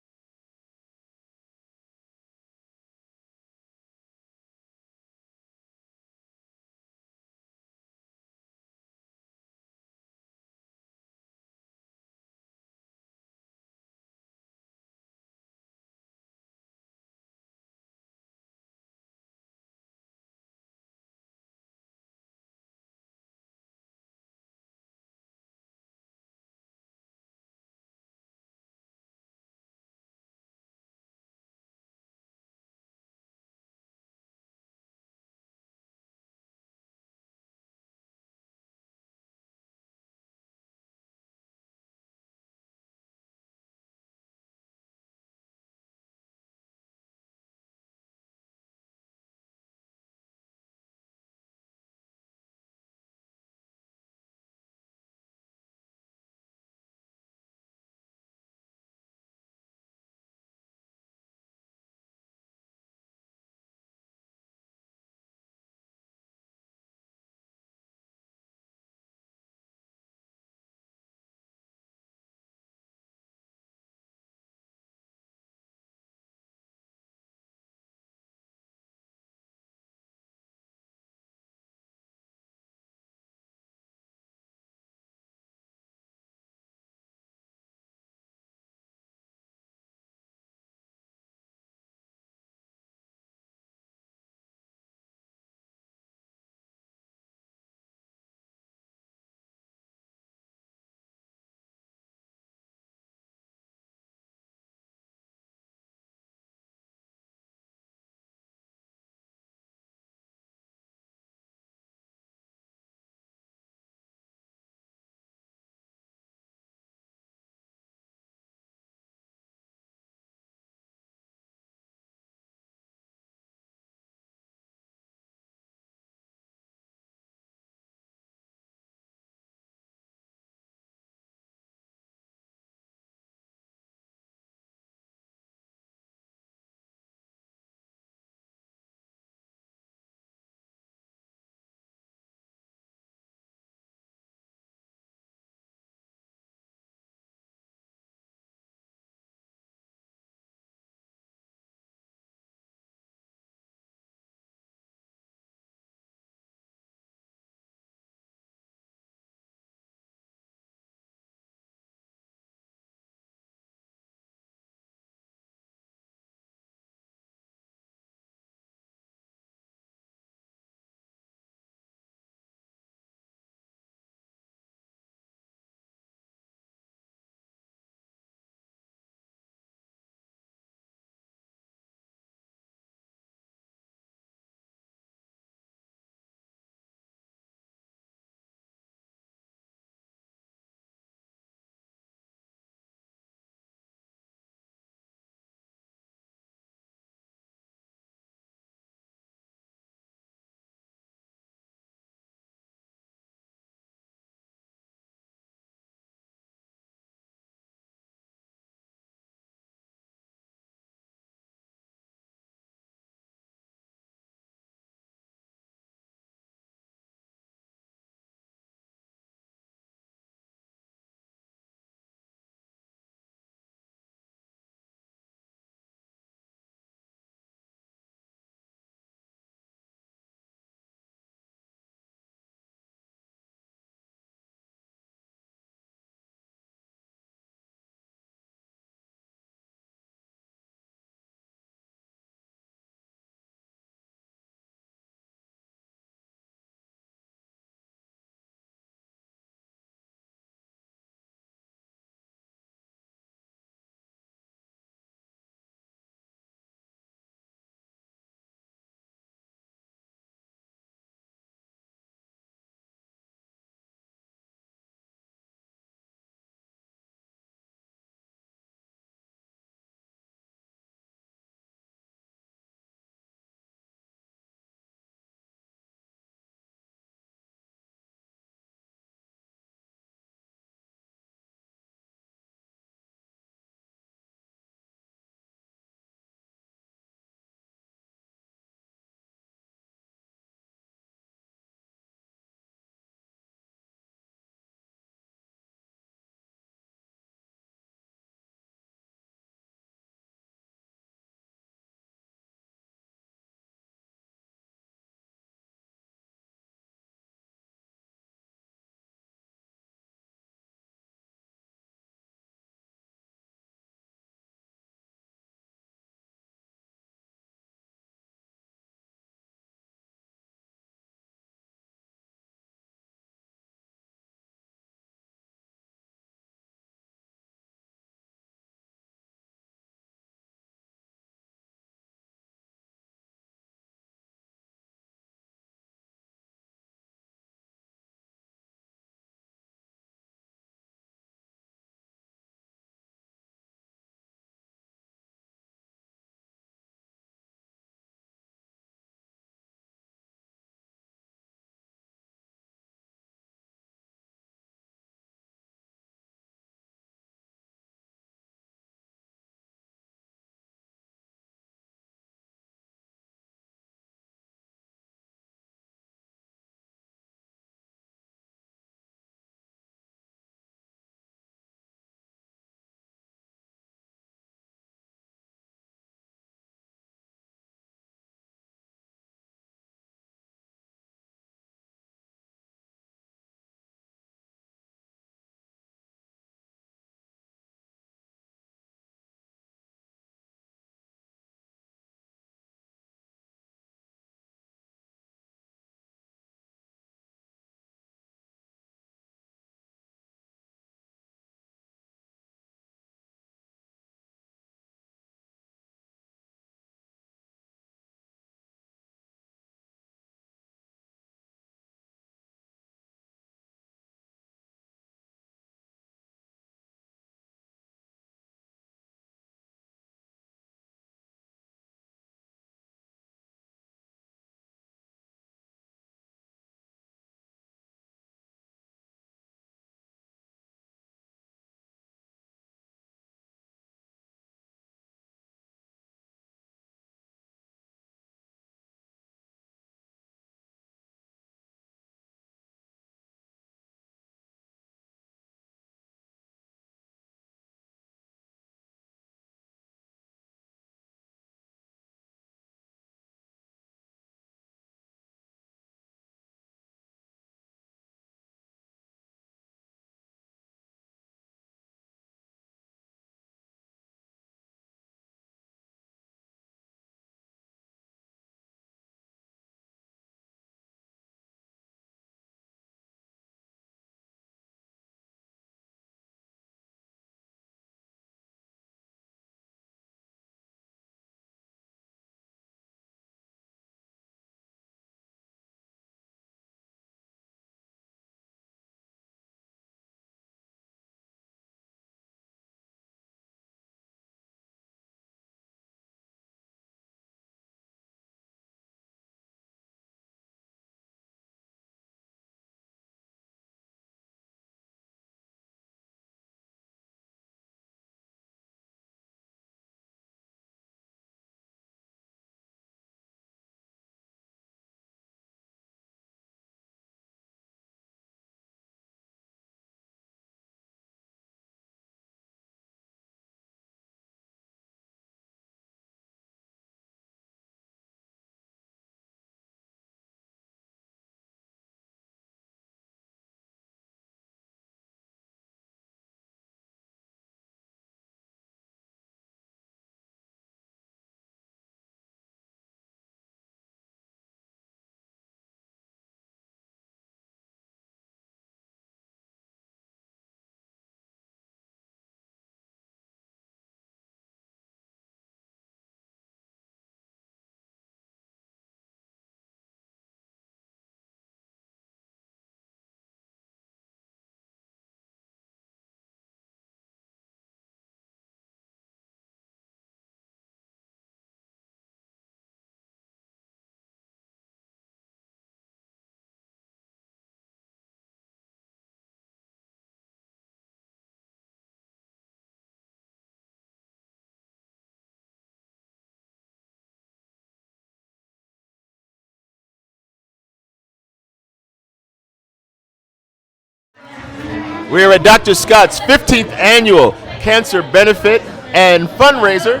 We're at Dr. Scott's 15th annual Cancer Benefit and Fundraiser,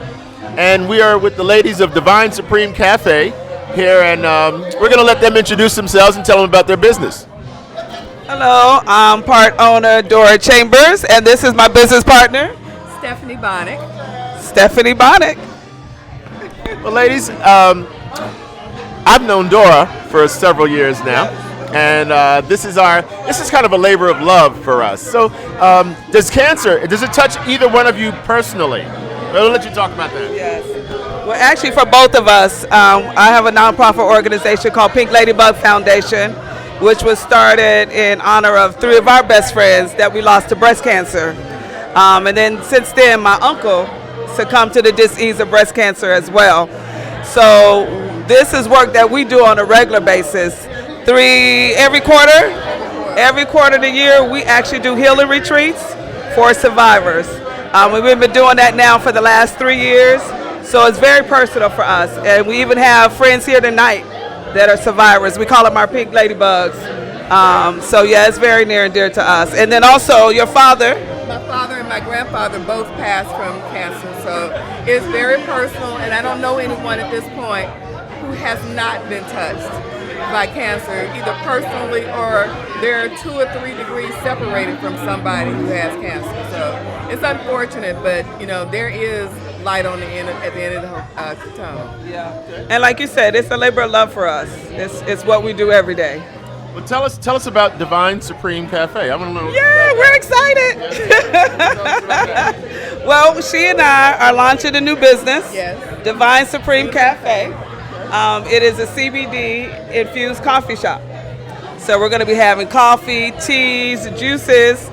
and we are with the ladies of Divine Supreme Cafe here, and we're going to let them introduce themselves and tell them about their business. Hello, I'm part owner Dora Chambers, and this is my business partner, Stephanie Bonnick. Stephanie Bonnick. Well, ladies, I've known Dora for several years now. And this is kind of a labor of love for us. So, does it touch either one of you personally? I'll let you talk about that. Yes. Well, actually, for both of us, I have a nonprofit organization called Pink Ladybug Foundation, which was started in honor of 3 of our best friends that we lost to breast cancer. And then since then, my uncle succumbed to the disease of breast cancer as well. So this is work that we do on a regular basis. Every quarter of the year, we actually do healing retreats for survivors. We've been doing that now for the last 3 years, so it's very personal for us. And we even have friends here tonight that are survivors. We call them our pink ladybugs. So yeah, it's very near and dear to us. And then also your father. My father and my grandfather both passed from cancer, so it's very personal, and I don't know anyone at this point who has not been touched by cancer, either personally or they're 2 or 3 degrees separated from somebody who has cancer. So it's unfortunate, but there is light on the end at the end of the tunnel. Yeah. And like you said, it's a labor of love for us. It's what we do every day. Well, tell us about Divine Supreme Cafe. I want to know. Yeah, we're excited. Well, she and I are launching a new business, yes. Divine Supreme Cafe. It is a CBD infused coffee shop. So we're going to be having coffee, teas, juices,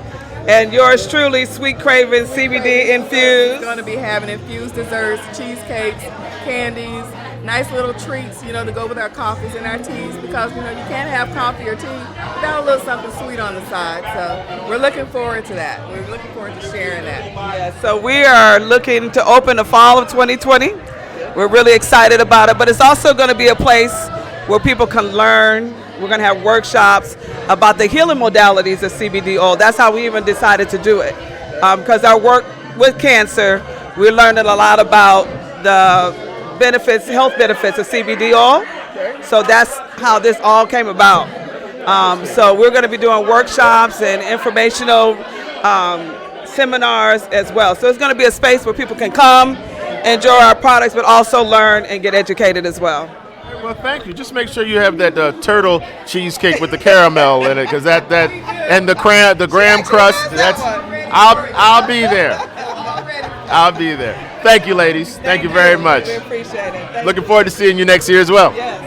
and yours truly, Sweet Craving CBD infused. We're going to be having infused desserts, cheesecakes, candies, nice little treats, to go with our coffees and our teas, because, you can't have coffee or tea without a little something sweet on the side. So we're looking forward to that. We're looking forward to sharing that. Yeah, so we are looking to open the fall of 2020. We're really excited about it, but it's also going to be a place where people can learn. We're going to have workshops about the healing modalities of CBD oil. That's how we even decided to do it. Because our work with cancer, we're learning a lot about the health benefits of CBD oil. So that's how this all came about. So we're going to be doing workshops and informational seminars as well. So it's going to be a space where people can come, enjoy our products, but also learn and get educated as well. Well, thank you. Just make sure you have that turtle cheesecake with the caramel in it, because that and the graham crust. I'll be there. I'll be there. Thank you, ladies. Thank you very much. We appreciate it. Looking forward to seeing you next year as well. Yes.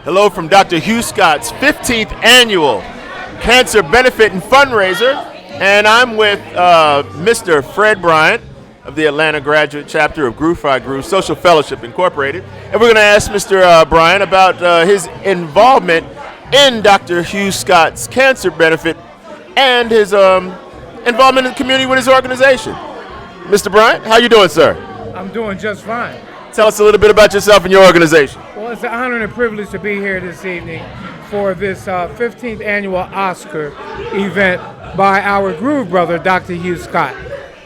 Hello from Dr. Hugh Scott's 15th annual Cancer Benefit and Fundraiser. And I'm with Mr. Fred Bryant of the Atlanta Graduate Chapter of Groove Fi Groove Social Fellowship Incorporated. And we're going to ask Mr. Bryant about his involvement in Dr. Hugh Scott's Cancer Benefit and his involvement in the community with his organization. Mr. Bryant, how you doing, sir? I'm doing just fine. Tell us a little bit about yourself and your organization. Well, it's an honor and a privilege to be here this evening for this 15th annual Oscar event by our groove brother, Dr. Hugh Scott.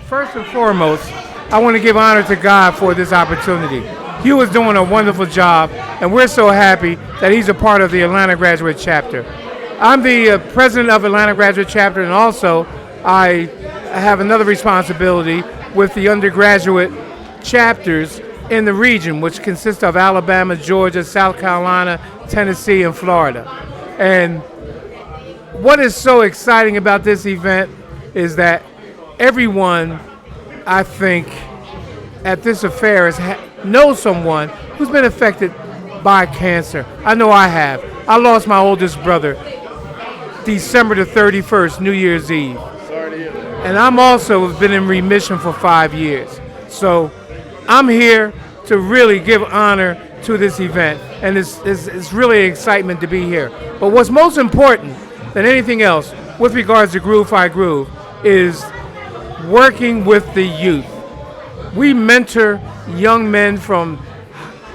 First and foremost, I want to give honor to God for this opportunity. Hugh is doing a wonderful job, and we're so happy that he's a part of the Atlanta Graduate Chapter. I'm the president of Atlanta Graduate Chapter, and also I have another responsibility with the undergraduate chapters in the region, which consists of Alabama, Georgia, South Carolina, Tennessee, and Florida. And what is so exciting about this event is that everyone, I think, at this affair knows someone who's been affected by cancer. I know I have. I lost my oldest brother December the 31st, New Year's Eve. Sorry to hear that. And I'm also been in remission for 5 years. So I'm here to really give honor to this event, and it's really an excitement to be here. But what's most important than anything else with regards to Groove Fi Groove is working with the youth. We mentor young men from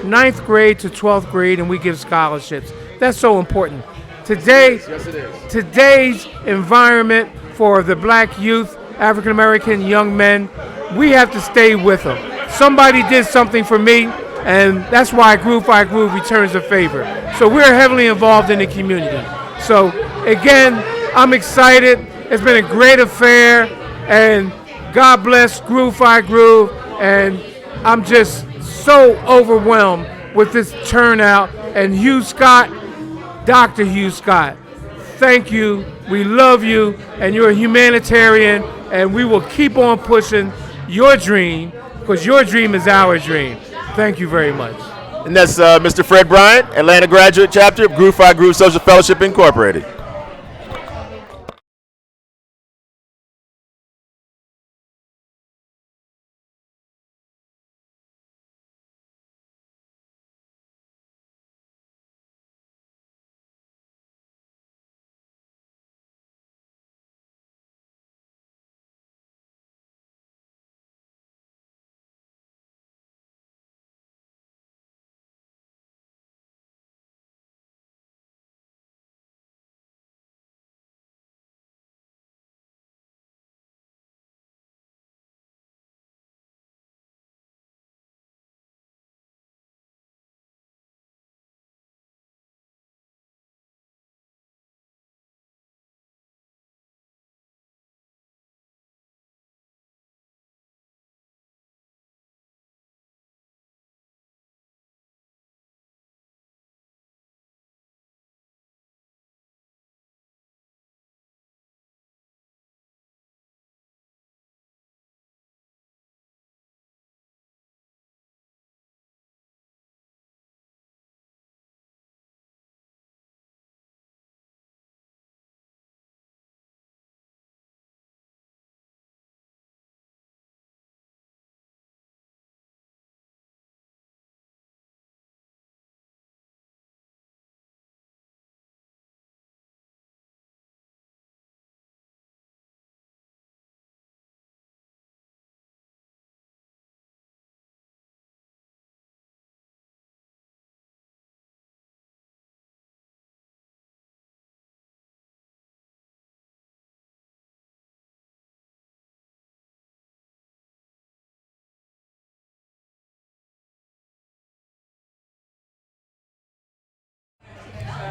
9th grade to 12th grade, and we give scholarships. That's so important. Today, Yes, it is. Today's environment for the black youth, African American young men, we have to stay with them. Somebody did something for me, and that's why Groove Fi Groove returns the favor. So we're heavily involved in the community. So again, I'm excited. It's been a great affair, and God bless Groove Fi Groove, and I'm just so overwhelmed with this turnout. And Hugh Scott, Dr. Hugh Scott, thank you. We love you, and you're a humanitarian, and we will keep on pushing your dream, because your dream is our dream. Thank you very much. And that's Mr. Fred Bryant, Atlanta Graduate Chapter of Groove Fi Groove Social Fellowship Incorporated.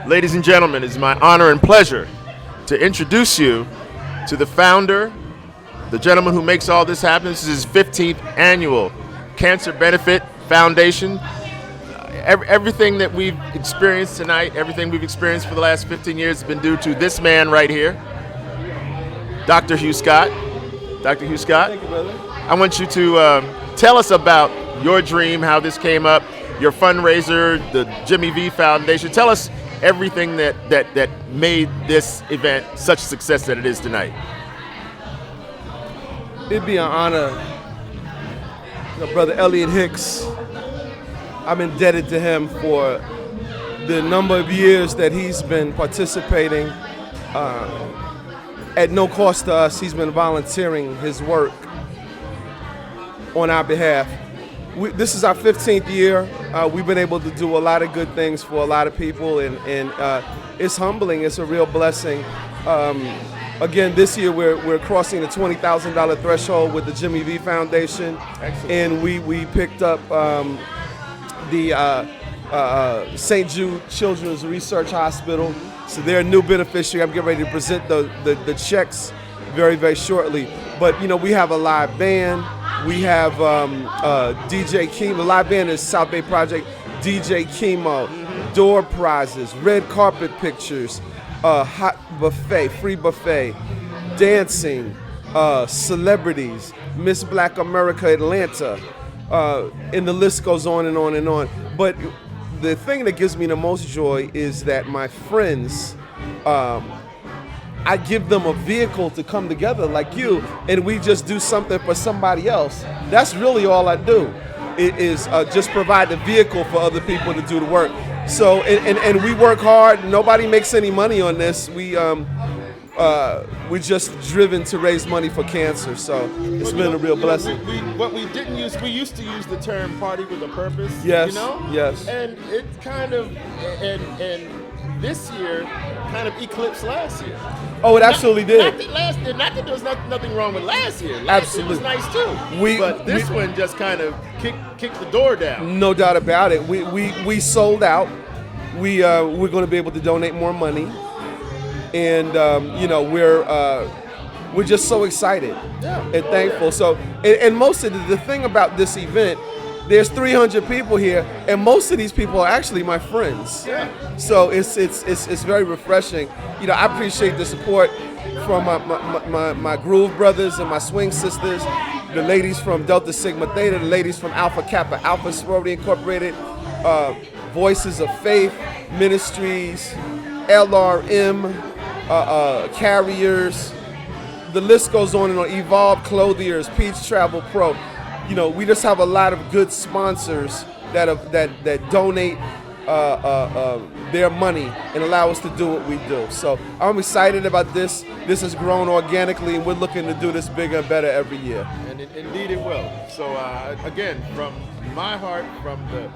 Ladies and gentlemen, it's my honor and pleasure to introduce you to the founder, the gentleman who makes all this happen. This is his 15th annual Cancer Benefit Foundation. Everything that we've experienced tonight, everything we've experienced for the last 15 years has been due to this man right here, Dr. Hugh Scott. Dr. Hugh Scott, Thank you, brother. I want you to tell us about your dream, how this came up, your fundraiser, the Jimmy V Foundation. Tell us everything that made this event such a success that it is tonight. It'd be an honor. Brother Elliot Hicks, I'm indebted to him for the number of years that he's been participating at no cost to us. He's been volunteering his work on our behalf. This is our 15th year. We've been able to do a lot of good things for a lot of people, and it's humbling. It's a real blessing. Again, this year we're crossing the $20,000 threshold with the Jimmy V Foundation. Excellent. And we picked up the St. Jude Children's Research Hospital. So they're a new beneficiary. I'm getting ready to present the checks very, very shortly. But we have a live band. We have DJ Chemo. The live band is South Bay Project. DJ Chemo, door prizes, red carpet pictures, hot buffet, free buffet, dancing, celebrities, Miss Black America Atlanta, and the list goes on and on and on. But the thing that gives me the most joy is that my friends, I give them a vehicle to come together like you, and we just do something for somebody else. That's really all I do. It is just provide the vehicle for other people to do the work. So, and we work hard. Nobody makes any money on this. We're just driven to raise money for cancer. So it's been a real blessing. What we used to use the term "party with a purpose." Yes. Yes. And it kind of and this year kind of eclipsed last year. Oh, it absolutely did. Not that there was nothing wrong with last year. Absolutely. It was nice too. But this one just kind of kicked the door down. No doubt about it. We sold out. We're going to be able to donate more money, and we're just so excited and thankful. So, and most of the thing about this event, there's 300 people here, and most of these people are actually my friends. Yeah. So it's very refreshing. I appreciate the support from my Groove brothers and my Swing sisters, the ladies from Delta Sigma Theta, the ladies from Alpha Kappa Alpha Sorority Incorporated, Voices of Faith Ministries, LRM, Carriers. The list goes on and on. Evolve Clothiers, Peach Travel Pro. We just have a lot of good sponsors that donate their money and allow us to do what we do. So I'm excited about this. This has grown organically, and we're looking to do this bigger and better every year. And indeed it will. So again, from my heart, from the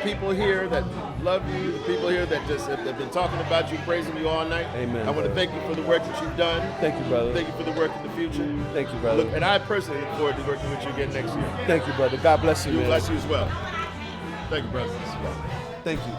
people here that love you, the people here that just have been talking about you, praising you all night. Amen. I want to thank you for the work that you've done. Thank you, brother. Thank you for the work in the future. Thank you, brother. And I personally look forward to working with you again next year. Thank you, brother. God bless you, man. Bless you as well. Thank you, brother. Thank you.